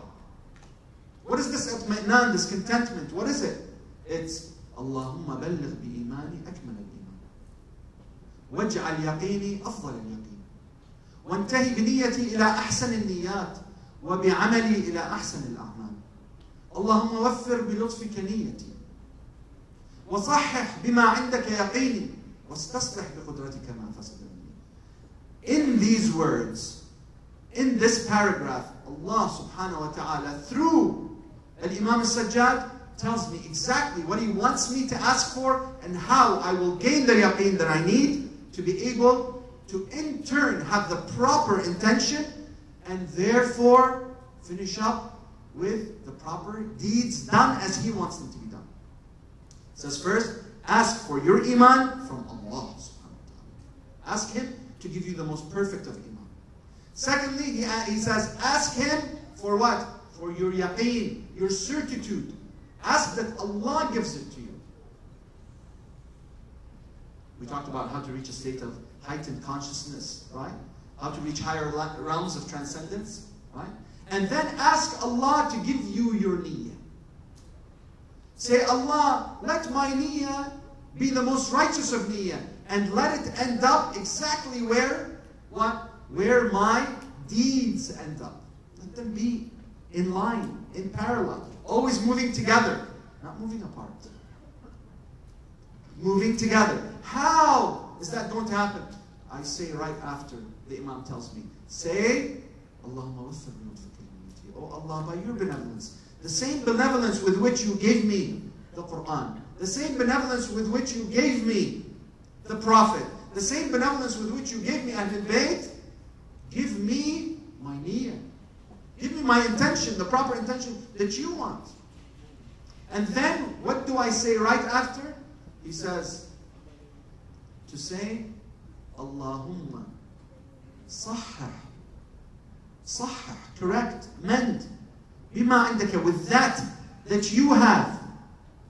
What is this itmi'nan, this contentment? What is it? It's Allahumma balligh bi imani akmal al-iman. Waj'al yaqini afdal al-yaqin. Wantahi bi niyyati ila ahsan al-niyyat. Wa bi amali ila ahsan al-a'mal. Allahumma waffir bi lutfika niyyati. Wa sahih bima 'indaka yaqini. Wastaslih bi qudratika ma fasada minni. In these words, in this paragraph, Allah subhanahu wa ta'ala, through Al-Imam al-Sajjad, tells me exactly what He wants me to ask for and how I will gain the yaqeen that I need to be able to in turn have the proper intention and therefore finish up with the proper deeds done as He wants them to be done. It says first, ask for your iman from Allah subhanahu wa ta'ala. Ask Him to give you the most perfect of iman. Secondly, he says, ask Him for what? For your yaqeen, your certitude. Ask that Allah gives it to you. We talked about how to reach a state of heightened consciousness, right? How to reach higher realms of transcendence, right? And then ask Allah to give you your niyyah. Say, Allah, let my niyyah be the most righteous of niyyah, and let it end up exactly where? What? Where my deeds end up. Let them be in line, in parallel, always moving together, not moving apart. Moving together. How is that going to happen? I say right after the Imam tells me, say, Allahumma waffir bi lutfika niyyati. Oh Allah, by your benevolence, the same benevolence with which you gave me the Quran, the same benevolence with which you gave me the Prophet, the same benevolence with which you gave me Ahlul Bayt, give me my niyyah. Give me my intention, the proper intention that you want. And then, what do I say right after? He says, to say, Allahumma sahih, correct, mend, bima indaka, with that you have,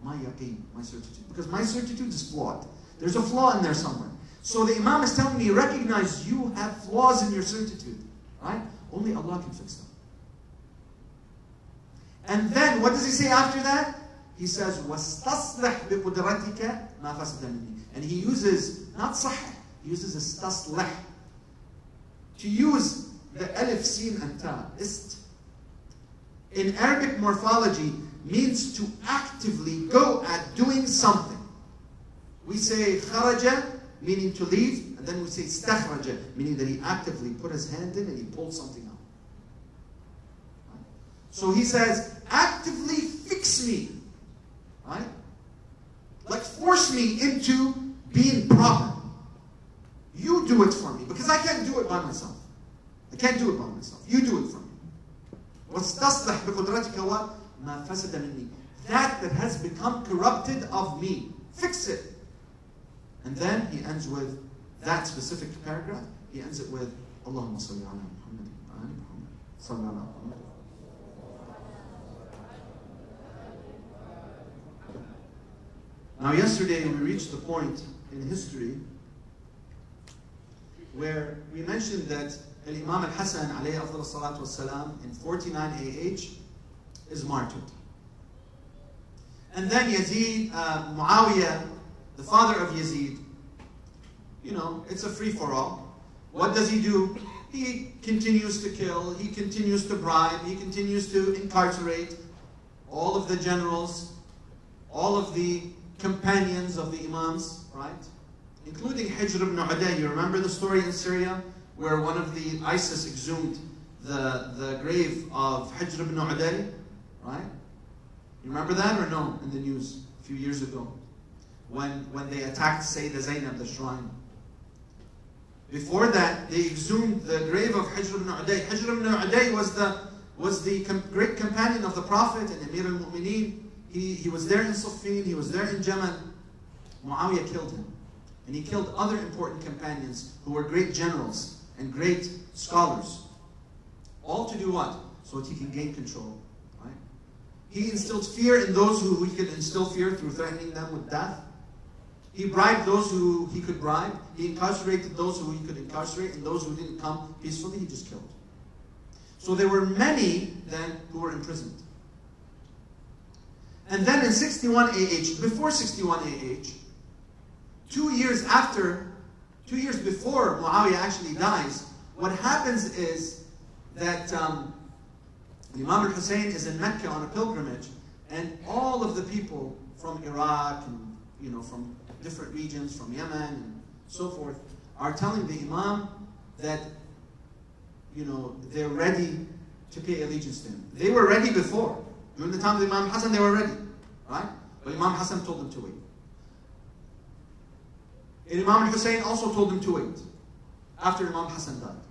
my yaqeen, my certitude. Because my certitude is flawed. There's a flaw in there somewhere. So the Imam is telling me, recognize you have flaws in your certitude. Right? Only Allah can fix them. And then, what does he say after that? He says, وَاسْتَصْلِحْ بِقُدْرَتِكَ مَا فَسَدَ مِنِّي. And he uses, not sahih, he uses istaslih. To use the alif, sin, and ta, ist. In Arabic morphology, means to actively go at doing something. We say kharaja, meaning to leave, and then we say stakhraja, meaning that he actively put his hand in and he pulled something out. Right? So he says, actively fix me. Right? Like force me into being proper. You do it for me, because I can't do it by myself. I can't do it by myself. You do it for me. وَاسْتَصْلِحْ بِقُدْرَتِكَ وَمَا فَسَدَ مِنِّي. That has become corrupted of me. Fix it. And then he ends with that specific paragraph. He ends it with Allahumma salli ala Muhammad wa ali Muhammad. Salli ala Muhammad. Now yesterday we reached the point in history where we mentioned that Imam al-Hasan alayhi afdal salatu wassalam in 49 AH is martyred. And then Yazid, Muawiyah, the father of Yazid, you know, it's a free-for-all. What does he do? He continues to kill, he continues to bribe, he continues to incarcerate all of the generals, all of the companions of the Imams, right? Including Hijr ibn Uday. You remember the story in Syria where one of the ISIS exhumed the grave of Hijr ibn Uday, right? You remember that or no? In the news a few years ago, when they attacked Sayyidah Zainab, the shrine. Before that, they exhumed the grave of Hijr ibn Uday. Hijr ibn Uday was the great companion of the Prophet and Amir al-Mu'mineen. He was there in Siffin, he was there in Jamal. Muawiyah killed him. And he killed other important companions who were great generals and great scholars. All to do what? So that he can gain control. Right? He instilled fear in those who he could instill fear through threatening them with death. He bribed those who he could bribe. He incarcerated those who he could incarcerate, and those who didn't come peacefully, he just killed. So there were many then who were imprisoned. And then in 61 AH, before 61 AH, 2 years before Muawiyah actually dies, what happens is that Imam al-Hussein is in Mecca on a pilgrimage, and all of the people from Iraq and from different regions, from Yemen and so forth, are telling the Imam that they're ready to pay allegiance to him. They were ready before. During the time of Imam Hassan, they were ready, right? But Imam Hassan told them to wait. And Imam Hussein also told them to wait after Imam Hassan died.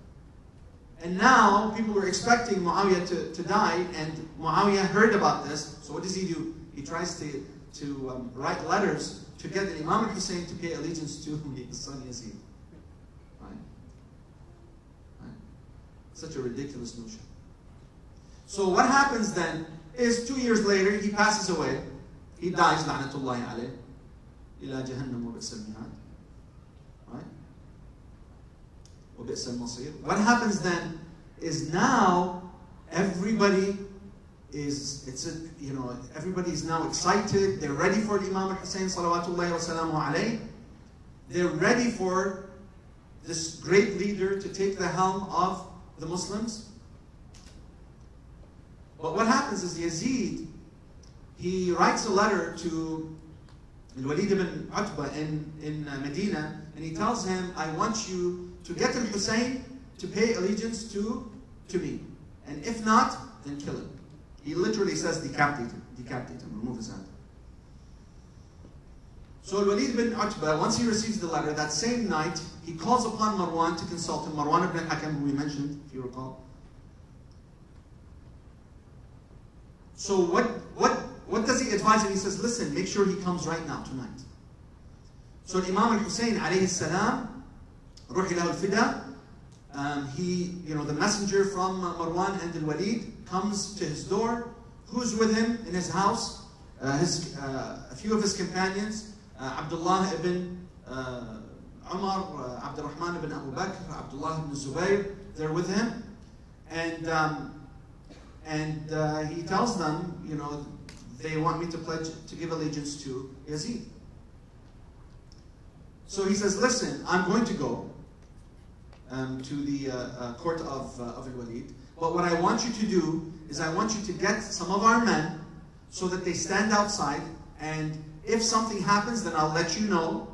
And now people were expecting Muawiyah to die, and Muawiyah heard about this. So what does he do? He tries to write letters to get the Imam Hussein to pay allegiance to his son Yazid. Right? Such a ridiculous notion. So what happens then is 2 years later he passes away. He dies, la'natullahi alayh, ila jahannam wa bi'sal mihad. Right? Wa bi'sal masir. What happens then is now everybody is, everybody is now excited. They're ready for the Imam al-Hussein salawatullahi wa salamu alayh. They're ready for this great leader to take the helm of the Muslims. But what happens is Yazid, he writes a letter to Al-Walid ibn Utbah in Medina, and he tells him, I want you to get al-Hussein to pay allegiance to me. And if not, then kill him. He literally says decapitate him, remove his hand. So Al-Walid ibn Utbah, once he receives the letter, that same night, he calls upon Marwan to consult him. Marwan ibn al-Hakam, who we mentioned, if you recall. So what does he advise him? He says, listen, make sure he comes right now, tonight. So Imam al-Hussein, alayhi salam, ruhi lahu al-fida, the messenger from Marwan and Al-Walid comes to his door. Who's with him in his house? A few of his companions, Abdullah ibn Umar, Abdurrahman ibn Abu Bakr, Abdullah ibn Zubayr, they're with him. And he tells them, they want me to pledge to give allegiance to Yazid. So he says, listen, I'm going to go to the court of Al-Walid. But what I want you to do is I want you to get some of our men so that they stand outside, and if something happens, then I'll let you know.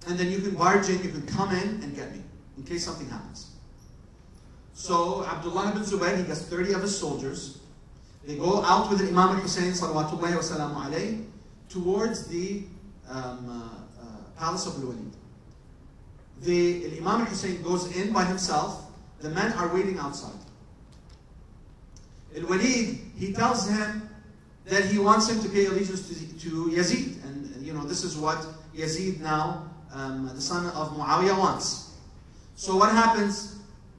And then you can barge in, you can come in and get me, in case something happens. So Abdullah ibn Zubayr, he gets 30 of his soldiers. They go out with the Imam al-Hussein salawatullahi wa salamu alayhi towards the palace of Al-Walid. The Imam al-Hussein goes in by himself. The men are waiting outside. Al-Walid, he tells him that he wants him to pay allegiance to Yazid. And this is what Yazid now, the son of Muawiyah, wants. So what happens?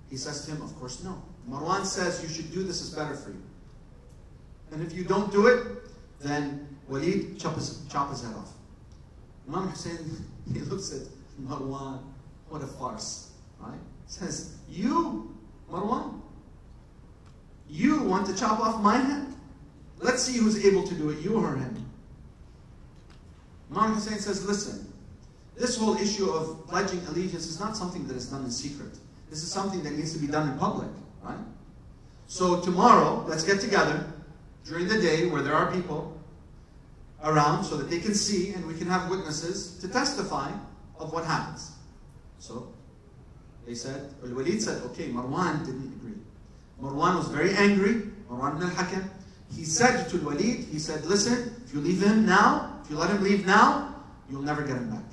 He says to him, of course, no. Marwan says, you should do this, is better for you. And if you don't do it, then Walid chop his head off. Imam Hussein, he looks at Marwan, what a farce, right? Says, you, Marwan, you want to chop off my head? Let's see who's able to do it, you or him. Imam Hussein says, listen, this whole issue of pledging allegiance is not something that is done in secret. This is something that needs to be done in public, right? So tomorrow, let's get together during the day where there are people around so that they can see and we can have witnesses to testify of what happens. So they said, Al-Walid said, okay, Marwan didn't agree. Marwan was very angry, Marwan ibn al-Hakam. He said to Al-Walid, he said, listen, if you leave him now, if you let him leave now, you'll never get him back.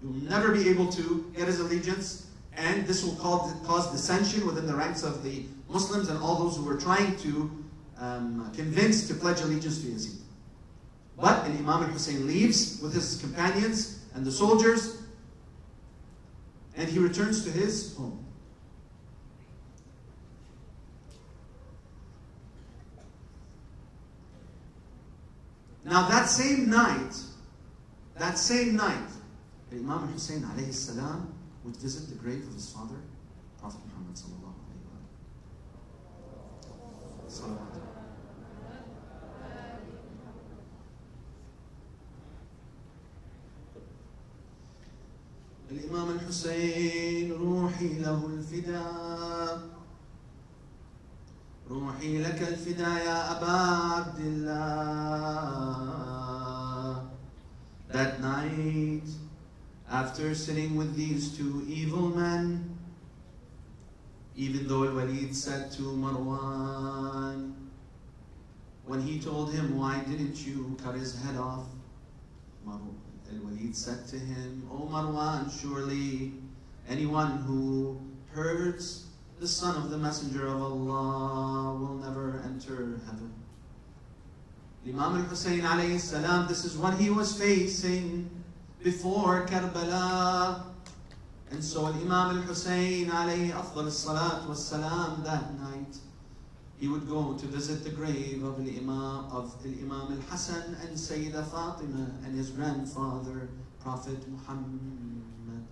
You'll never be able to get his allegiance, and this will cause dissension within the ranks of the Muslims and all those who were trying to convince to pledge allegiance to Yazid. But Imam al-Hussein leaves with his companions and the soldiers, and he returns to his home. Now that same night, That same night, Imam Hussein alayhi salam would visit the grave of his father, Prophet Muhammad sallallahu alayhi wa sallam. الإمام الحسين روحي له الفداء روحي لك الفداء يا أبا عبد الله. That night, after sitting with these two evil men, even though Al-Walid said to Marwan, when he told him, why didn't you cut his head off? Al-Walid said to him, O Marwan, surely anyone who hurts the son of the Messenger of Allah will never enter heaven. Imam al-Hussein alayhi salam, this is what he was facing before Karbala. And so Imam al-Hussein alayhi afdal as-salat was-salam that night, he would go to visit the grave of Imam al-Hasan and Sayyidah Fatima and his grandfather, Prophet Muhammad.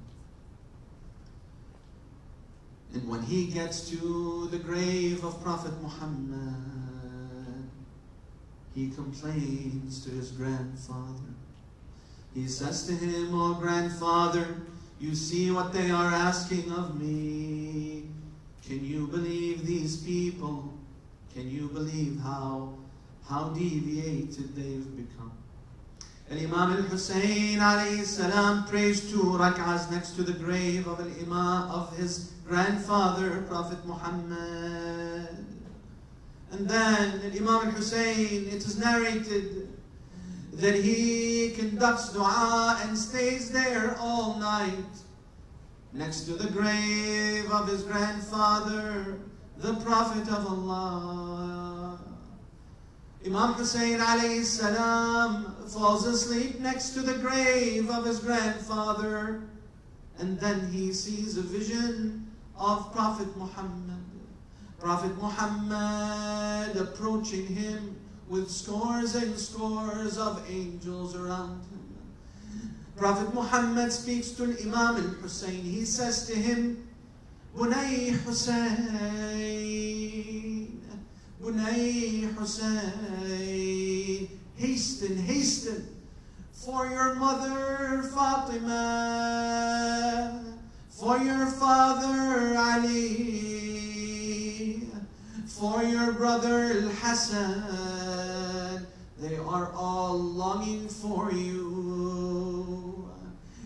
And when he gets to the grave of Prophet Muhammad, he complains to his grandfather. He says to him, "Oh grandfather, you see what they are asking of me. Can you believe these people? Can you believe how deviated they've become?" And Imam al-Hussein alayhi salam prays 2 rak'ahs next to the grave of his grandfather, Prophet Muhammad. And then Imam al-Hussein, it is narrated that he conducts dua and stays there all night next to the grave of his grandfather, the Prophet of Allah. Imam Hussein alayhi salam falls asleep next to the grave of his grandfather, and then he sees a vision of Prophet Muhammad. Prophet Muhammad approaching him with scores and scores of angels around him. Prophet Muhammad speaks to Imam al-Hussein. He says to him, "Bunay Hussein, Bunay Hussein, hasten, hasten, for your mother Fatima, for your father Ali, for your brother Al-Hassan, they are all longing for you."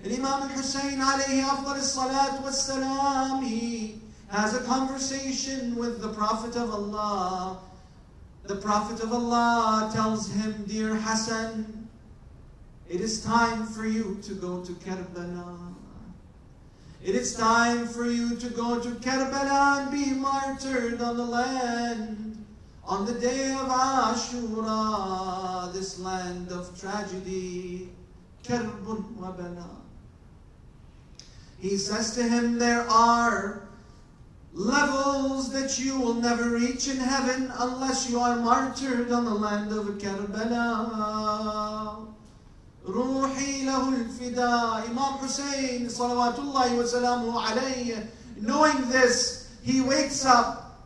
And Imam al-Hussein alayhi afdal as-salat was-salam, he has a conversation with the Prophet of Allah. The Prophet of Allah tells him, "Dear Hassan, it is time for you to go to Karbala. It is time for you to go to Karbala and be martyred on the land on the day of Ashura, this land of tragedy, Karbun wa Bala." He says to him, "There are levels that you will never reach in heaven unless you are martyred on the land of Karbala. Ruhi lahu al-fida." Imam Hussein, salawatullahi wa salamuhu alayhi, knowing this, he wakes up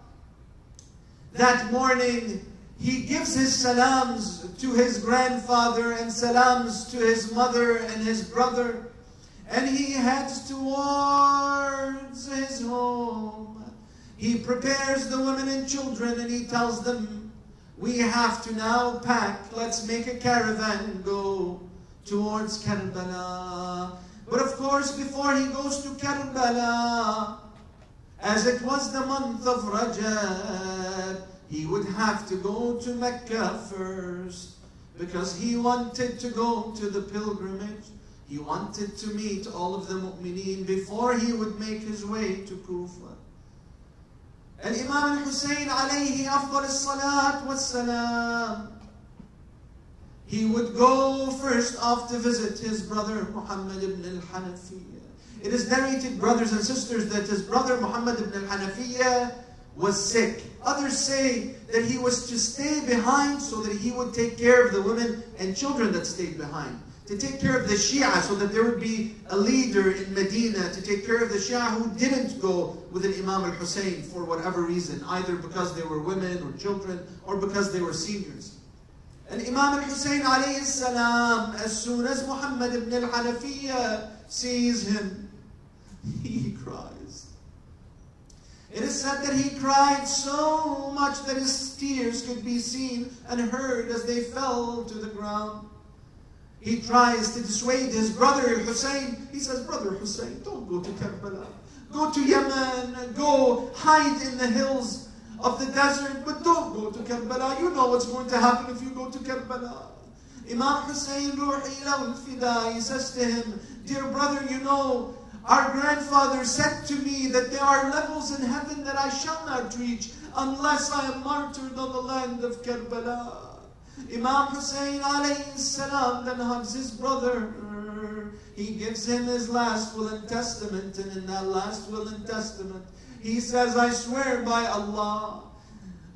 that morning. He gives his salams to his grandfather and salams to his mother and his brother, and he heads towards his home. He prepares the women and children and he tells them, "We have to now pack. Let's make a caravan and go towards Karbala." But of course, before he goes to Karbala, as it was the month of Rajab, he would have to go to Mecca first, because he wanted to go to the pilgrimage. He wanted to meet all of the mu'mineen before he would make his way to Kufa. And Imam al-Hussein alayhi afdal as-salat was-salam, he would go first off to visit his brother Muhammad ibn al-Hanafiyyah. It is narrated, brothers and sisters, that his brother Muhammad ibn al-Hanafiyyah was sick. Others say that he was to stay behind so that he would take care of the women and children that stayed behind. to take care of the Shia, so that there would be a leader in Medina to take care of the Shia who didn't go with an Imam al-Hussein for whatever reason, either because they were women or children or because they were seniors. And Imam al-Hussein alayhi salam, as soon as Muhammad ibn al-Hanafiyyah sees him, he cries. It is said that he cried so much that his tears could be seen and heard as they fell to the ground. He tries to dissuade his brother Hussein. He says, "Brother Hussein, don't go to Karbala. Go to Yemen, go hide in the hills of the desert, but don't go to Karbala. You know what's going to happen if you go to Karbala." Imam Hussein, Ruhi lahu al-fida, he says to him, "Dear brother, you know, our grandfather said to me that there are levels in heaven that I shall not reach unless I am martyred on the land of Karbala." Imam Hussein alayhi salam then hugs his brother. He gives him his last will and testament, and in that last will and testament, he says, "I swear by Allah,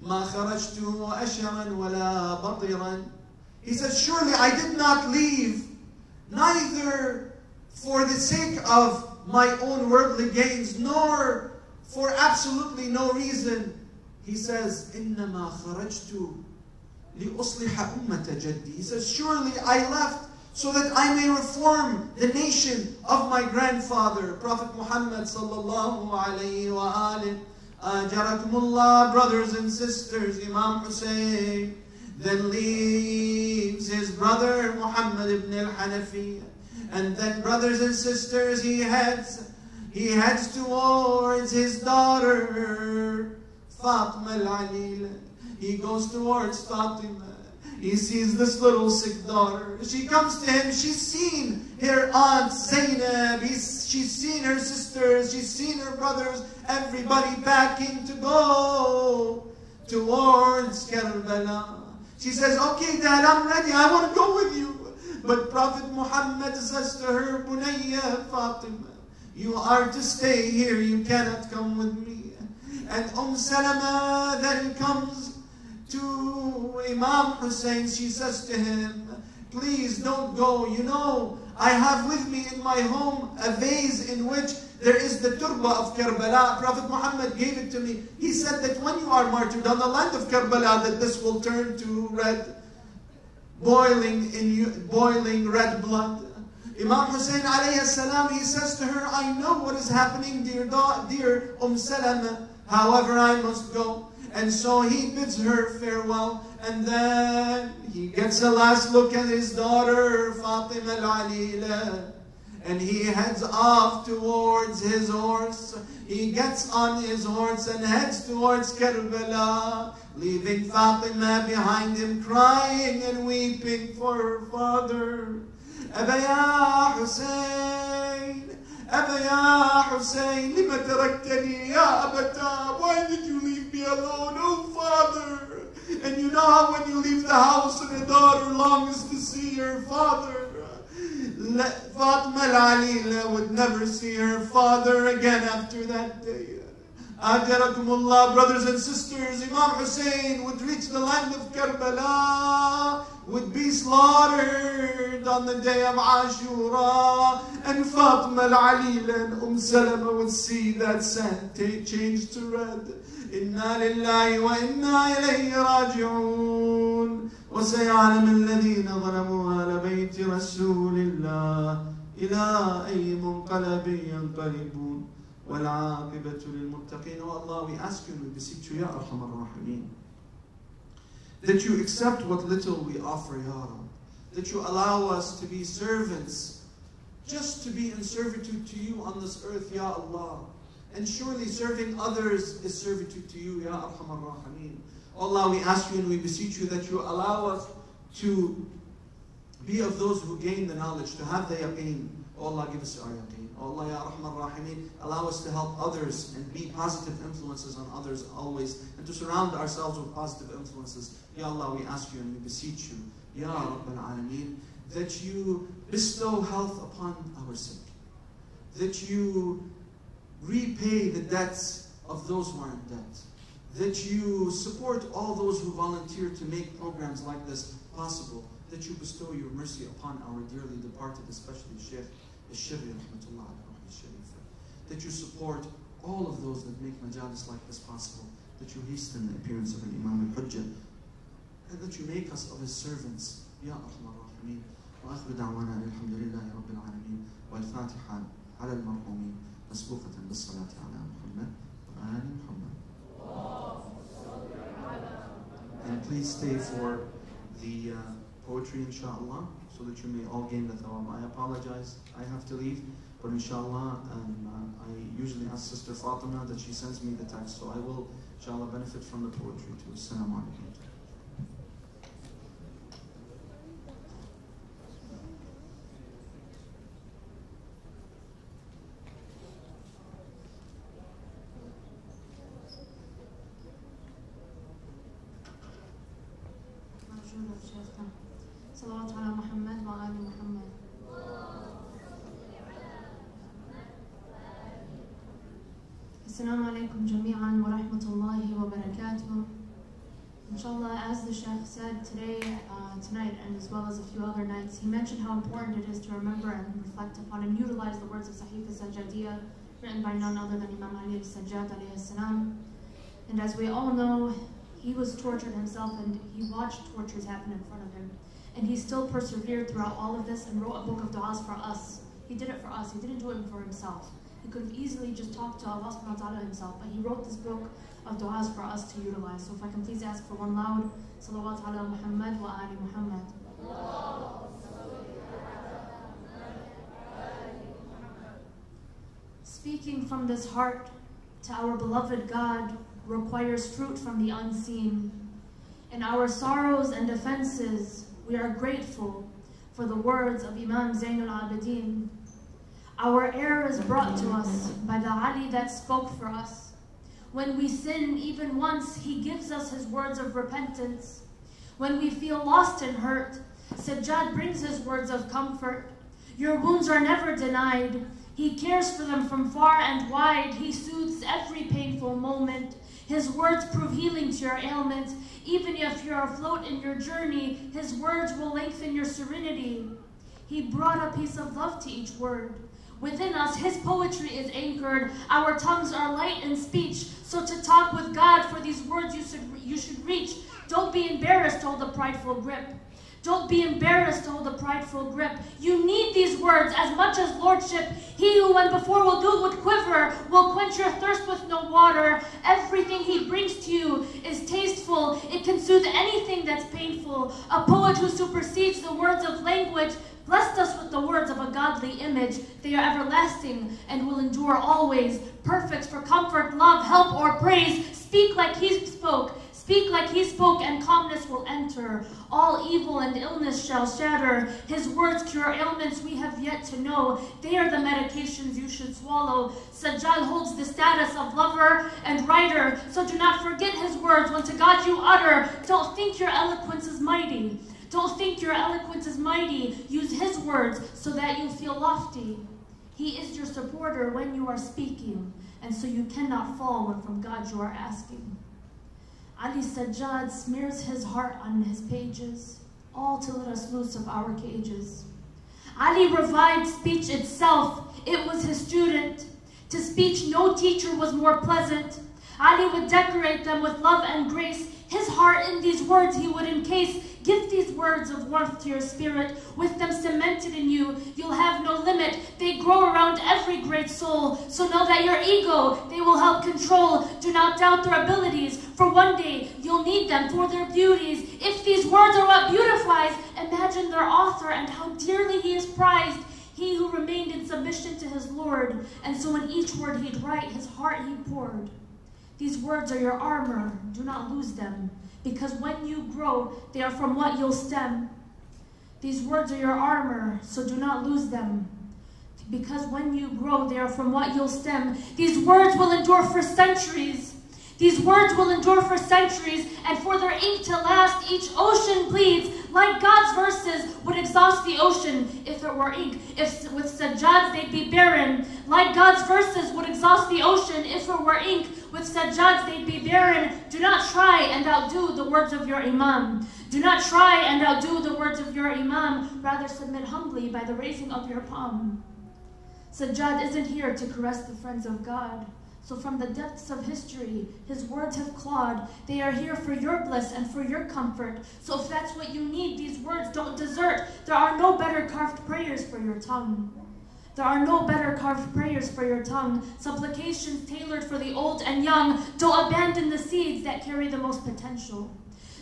ma kharajtu ashran wala batiran." He says, "Surely I did not leave, neither for the sake of my own worldly gains, nor for absolutely no reason." He says, "Innama kharajtu li'usliha ummata jaddi." He says, "Surely I left so that I may reform the nation of my grandfather, Prophet Muhammad sallallahu alayhi wa alihi." Ajarakumullah, brothers and sisters, Imam Hussein then leaves his brother Muhammad ibn al-Hanafiyyah. And then, brothers and sisters, he heads towards his daughter Fatima al-Alila. He goes towards Fatima. He sees this little sick daughter. She comes to him. She's seen her aunt Zainab. She's seen her sisters. She's seen her brothers. Everybody packing to go towards Karbala. She says, "Okay, Dad, I'm ready. I want to go with you." But Prophet Muhammad says to her, "Bunayya Fatima, you are to stay here. You cannot come with me." And Salama then comes to Imam Hussein. She says to him, "Please don't go. You know, I have with me in my home a vase in which there is the turba of Karbala. Prophet Muhammad gave it to me. He said that when you are martyred on the land of Karbala, that this will turn to red, boiling red blood." Imam Hussein alayhi salam, he says to her, "I know what is happening, dear Salama. However, I must go." And so he bids her farewell, and then he gets a last look at his daughter Fatima al-Alila, and he heads off towards his horse. He gets on his horse and heads towards Karbala, leaving Fatima behind him, crying and weeping for her father. "Aba ya Hussein, Aba ya Hussein, lima taraktani ya abata? Why did you leave me alone, oh father?" And you know how when you leave the house and a daughter longs to see her father, Fatima al-Alila would never see her father again after that day. Ajarakumullah, brothers and sisters, Imam Hussein would reach the land of Karbala, would be slaughtered on the day of Ashura, and Fatima al-Alila and Salama would see that sand change to red. Inna lillahi wa inna ilayhi raji'un. وسيعلم الذين ظلموا على بيت رسول الله إلى أي منقلب ينقلبون والعاقبة للمتقين. Oh Allah, we ask you and we beseech you, Ya Arhamar Rahimin, that you accept what little we offer, Ya Rab, that you allow us to be servants, just to be in servitude to you on this earth, Ya Allah. And surely serving others is servitude to you, Ya Arhamar Rahimin. Allah, we ask you and we beseech you that you allow us to be of those who gain the knowledge, to have the yaqeen. Oh Allah, give us our yaqeen. Oh Allah, Ya Rahman Rahimin, allow us to help others and be positive influences on others always, and to surround ourselves with positive influences. Ya Allah, we ask you and we beseech you, Ya Rabbil Alameen, that you bestow health upon our sick, that you repay the debts of those who are in debt, that you support all those who volunteer to make programs like this possible. that you bestow your mercy upon our dearly departed, especially Sheikh Al-Shirri, rahmatullah alayhi al-Sharif. That you support all of those that make majalis like this possible. That you hasten the appearance of an Imam al-Hujjah. And that you make us of his servants. Ya Arhamar Rahimeen. وآخر دعوانا الحمد لله رب العالمين والفاتحة على المرحومين مسبوقة بالصلاة على محمد وآل محمد. And please stay for the poetry, inshallah, so that you may all gain the thawab. I apologize, I have to leave, but inshallah, I usually ask Sister Fatima that she sends me the text, so I will, inshallah, benefit from the poetry too. Assalamu alaikum. صلوات على محمد وآل محمد. Assalamu alaikum jami'an wa rahmatullahi wa barakatuh. Inshallah, as the Sheikh said tonight, and as well as a few other nights, he mentioned how important it is to remember and reflect upon and utilize the words of Sahih al-Sajjadiyya, written by none other than Imam Ali al-Sajjad alayhi salam. And as we all know, he was tortured himself and he watched tortures happen in front of him. And he still persevered throughout all of this and wrote a book of du'as for us. He did it for us, he didn't do it for himself. He could have easily just talked to Allah subhanahu wa ta'ala himself, but he wrote this book of du'as for us to utilize. So if I can please ask for one loud salawat ala Muhammad wa ali Muhammad. Speaking from this heart to our beloved God requires fruit from the unseen. In our sorrows and offenses, we are grateful for the words of Imam Zainul Abidin. Our error is brought to us by the Ali that spoke for us. When we sin even once, he gives us his words of repentance. When we feel lost and hurt, Sajjad brings his words of comfort. Your wounds are never denied. He cares for them from far and wide. He soothes every painful moment. His words prove healing to your ailments. Even if you're afloat in your journey, his words will lengthen your serenity. He brought a piece of love to each word. Within us, his poetry is anchored. Our tongues are light in speech. So to talk with God for these words you should reach. Don't be embarrassed to hold a prideful grip. Don't be embarrassed to hold a prideful grip. You need these words as much as lordship. He who went before would quiver, will quench your thirst with no water. Everything he brings to you is tasteful. It can soothe anything that's painful. A poet who supersedes the words of language blessed us with the words of a godly image. They are everlasting and will endure always. Perfect for comfort, love, help, or praise. Speak like he spoke. Speak like he spoke, and calmness will enter. All evil and illness shall shatter. His words cure ailments we have yet to know. They are the medications you should swallow. Sajjad holds the status of lover and writer, so do not forget his words when to God you utter. Don't think your eloquence is mighty. Don't think your eloquence is mighty. Use his words so that you feel lofty. He is your supporter when you are speaking, and so you cannot fall when from God you are asking. Ali Sajjad smears his heart on his pages, all to let us loose of our cages. Ali revived speech itself. It was his student. To speech no teacher was more pleasant. Ali would decorate them with love and grace. His heart in these words he would encase. Give these words of warmth to your spirit. With them cemented in you, you'll have no limit. They grow around every great soul. So know that your ego, they will help control. Do not doubt their abilities, for one day you'll need them for their beauties. If these words are what beautifies, imagine their author and how dearly he is prized. He who remained in submission to his Lord, and so in each word he'd write, his heart he poured. These words are your armor, do not lose them. Because when you grow, they are from what you'll stem. These words are your armor, so do not lose them. Because when you grow, they are from what you'll stem. These words will endure for centuries. These words will endure for centuries, and for their ink to last, each ocean bleeds. Like God's verses would exhaust the ocean if it were ink. If with sajjads they'd be barren. Like God's verses would exhaust the ocean if it were ink. With sajjads they'd be barren. Do not try and outdo the words of your imam. Do not try and outdo the words of your imam. Rather submit humbly by the raising of your palm. Sajjad isn't here to caress the friends of God. So from the depths of history, his words have clawed. They are here for your bliss and for your comfort. So if that's what you need, these words don't desert. There are no better carved prayers for your tongue. There are no better carved prayers for your tongue. Supplications tailored for the old and young. Don't abandon the seeds that carry the most potential.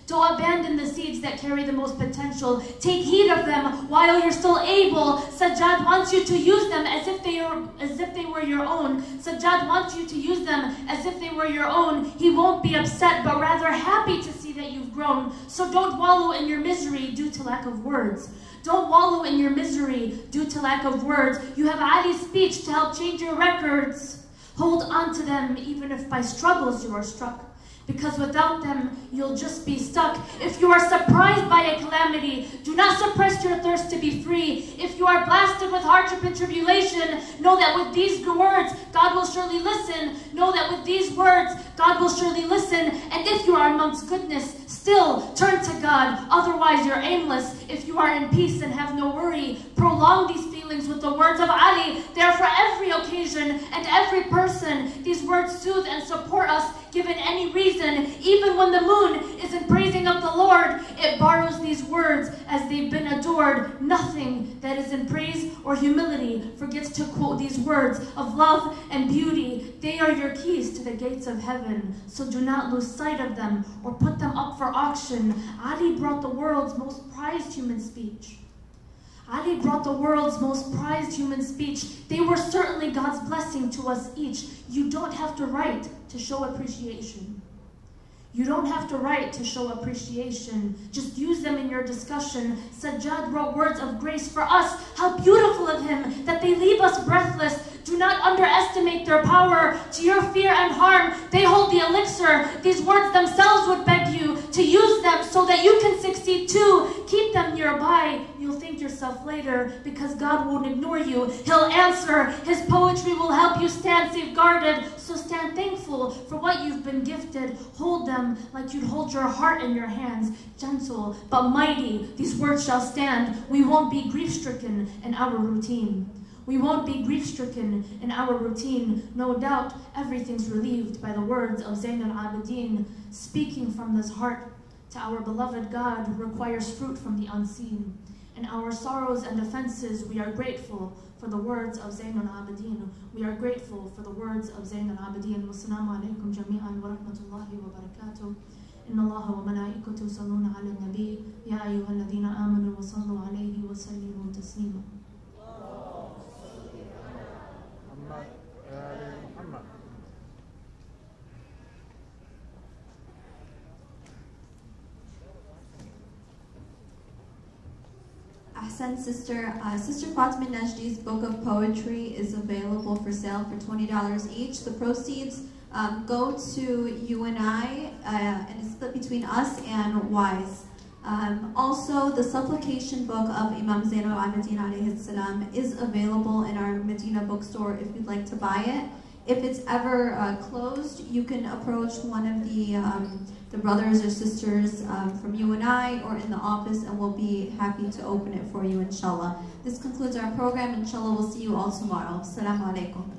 Don't abandon the seeds that carry the most potential. Take heed of them while you're still able. Sajjad wants you to use them as if they were your own. Sajjad wants you to use them as if they were your own. He won't be upset, but rather happy to see that you've grown. So don't wallow in your misery due to lack of words. Don't wallow in your misery due to lack of words. You have Ali's speech to help change your records. Hold on to them even if by struggles you are struck. Because without them, you'll just be stuck. If you are surprised by a calamity, do not suppress your thirst to be free. If you are blasted with hardship and tribulation, know that with these words, God will surely listen. Know that with these words, God will surely listen. And if you are amongst goodness, still turn to God. Otherwise, you're aimless. If you are in peace and have no worry, prolong these feelings with the words of Ali. They are for every occasion and every person. These words soothe and support us, given any reason. Even when the moon isn't praising of the Lord, it borrows these words as they've been adored. Nothing that is in praise or humility forgets to quote these words of love and beauty. They are your keys to the gates of heaven, so do not lose sight of them or put them up for auction. Ali brought the world's most prized human speech. Ali brought the world's most prized human speech. They were certainly God's blessing to us each. You don't have to write to show appreciation. You don't have to write to show appreciation. Just use them in your discussion. Sajjad wrote words of grace for us. How beautiful of him that they leave us breathless. Do not underestimate their power. To your fear and harm, they hold the elixir. These words themselves would beg you to use them so that you can succeed too. Keep them nearby. You'll thank yourself later because God won't ignore you. He'll answer. His poetry will help you stand safeguarded. So stand thankful for what you've been gifted. Hold them like you'd hold your heart in your hands. Gentle but mighty, these words shall stand. We won't be grief-stricken in our routine. We won't be grief-stricken in our routine. No doubt, everything's relieved by the words of Zayn al-Abidin. Speaking from this heart to our beloved God requires fruit from the unseen. In our sorrows and offenses, we are grateful for the words of Zayn al-Abidin. We are grateful for the words of Zayn al-Abidin. Wassalamu alaikum jami'an wa rahmatullahi wa barakatuh. إن الله وملائكته يصلون على النبي يا أيها الذين آمنوا وصلوا عليه وسلموا تسليما. Ahsan, Sister Fatima Najdi's book of poetry is available for sale for $20 each. The proceeds go to UNI and it's split between us and WISE. Also, the supplication book of Imam Zayn al-Abidin alayhi salam is available in our Medina bookstore if you'd like to buy it. If it's ever closed, you can approach one of the brothers or sisters from UNI or in the office and we'll be happy to open it for you, inshallah. This concludes our program. Inshallah, we'll see you all tomorrow. Assalamu alaikum.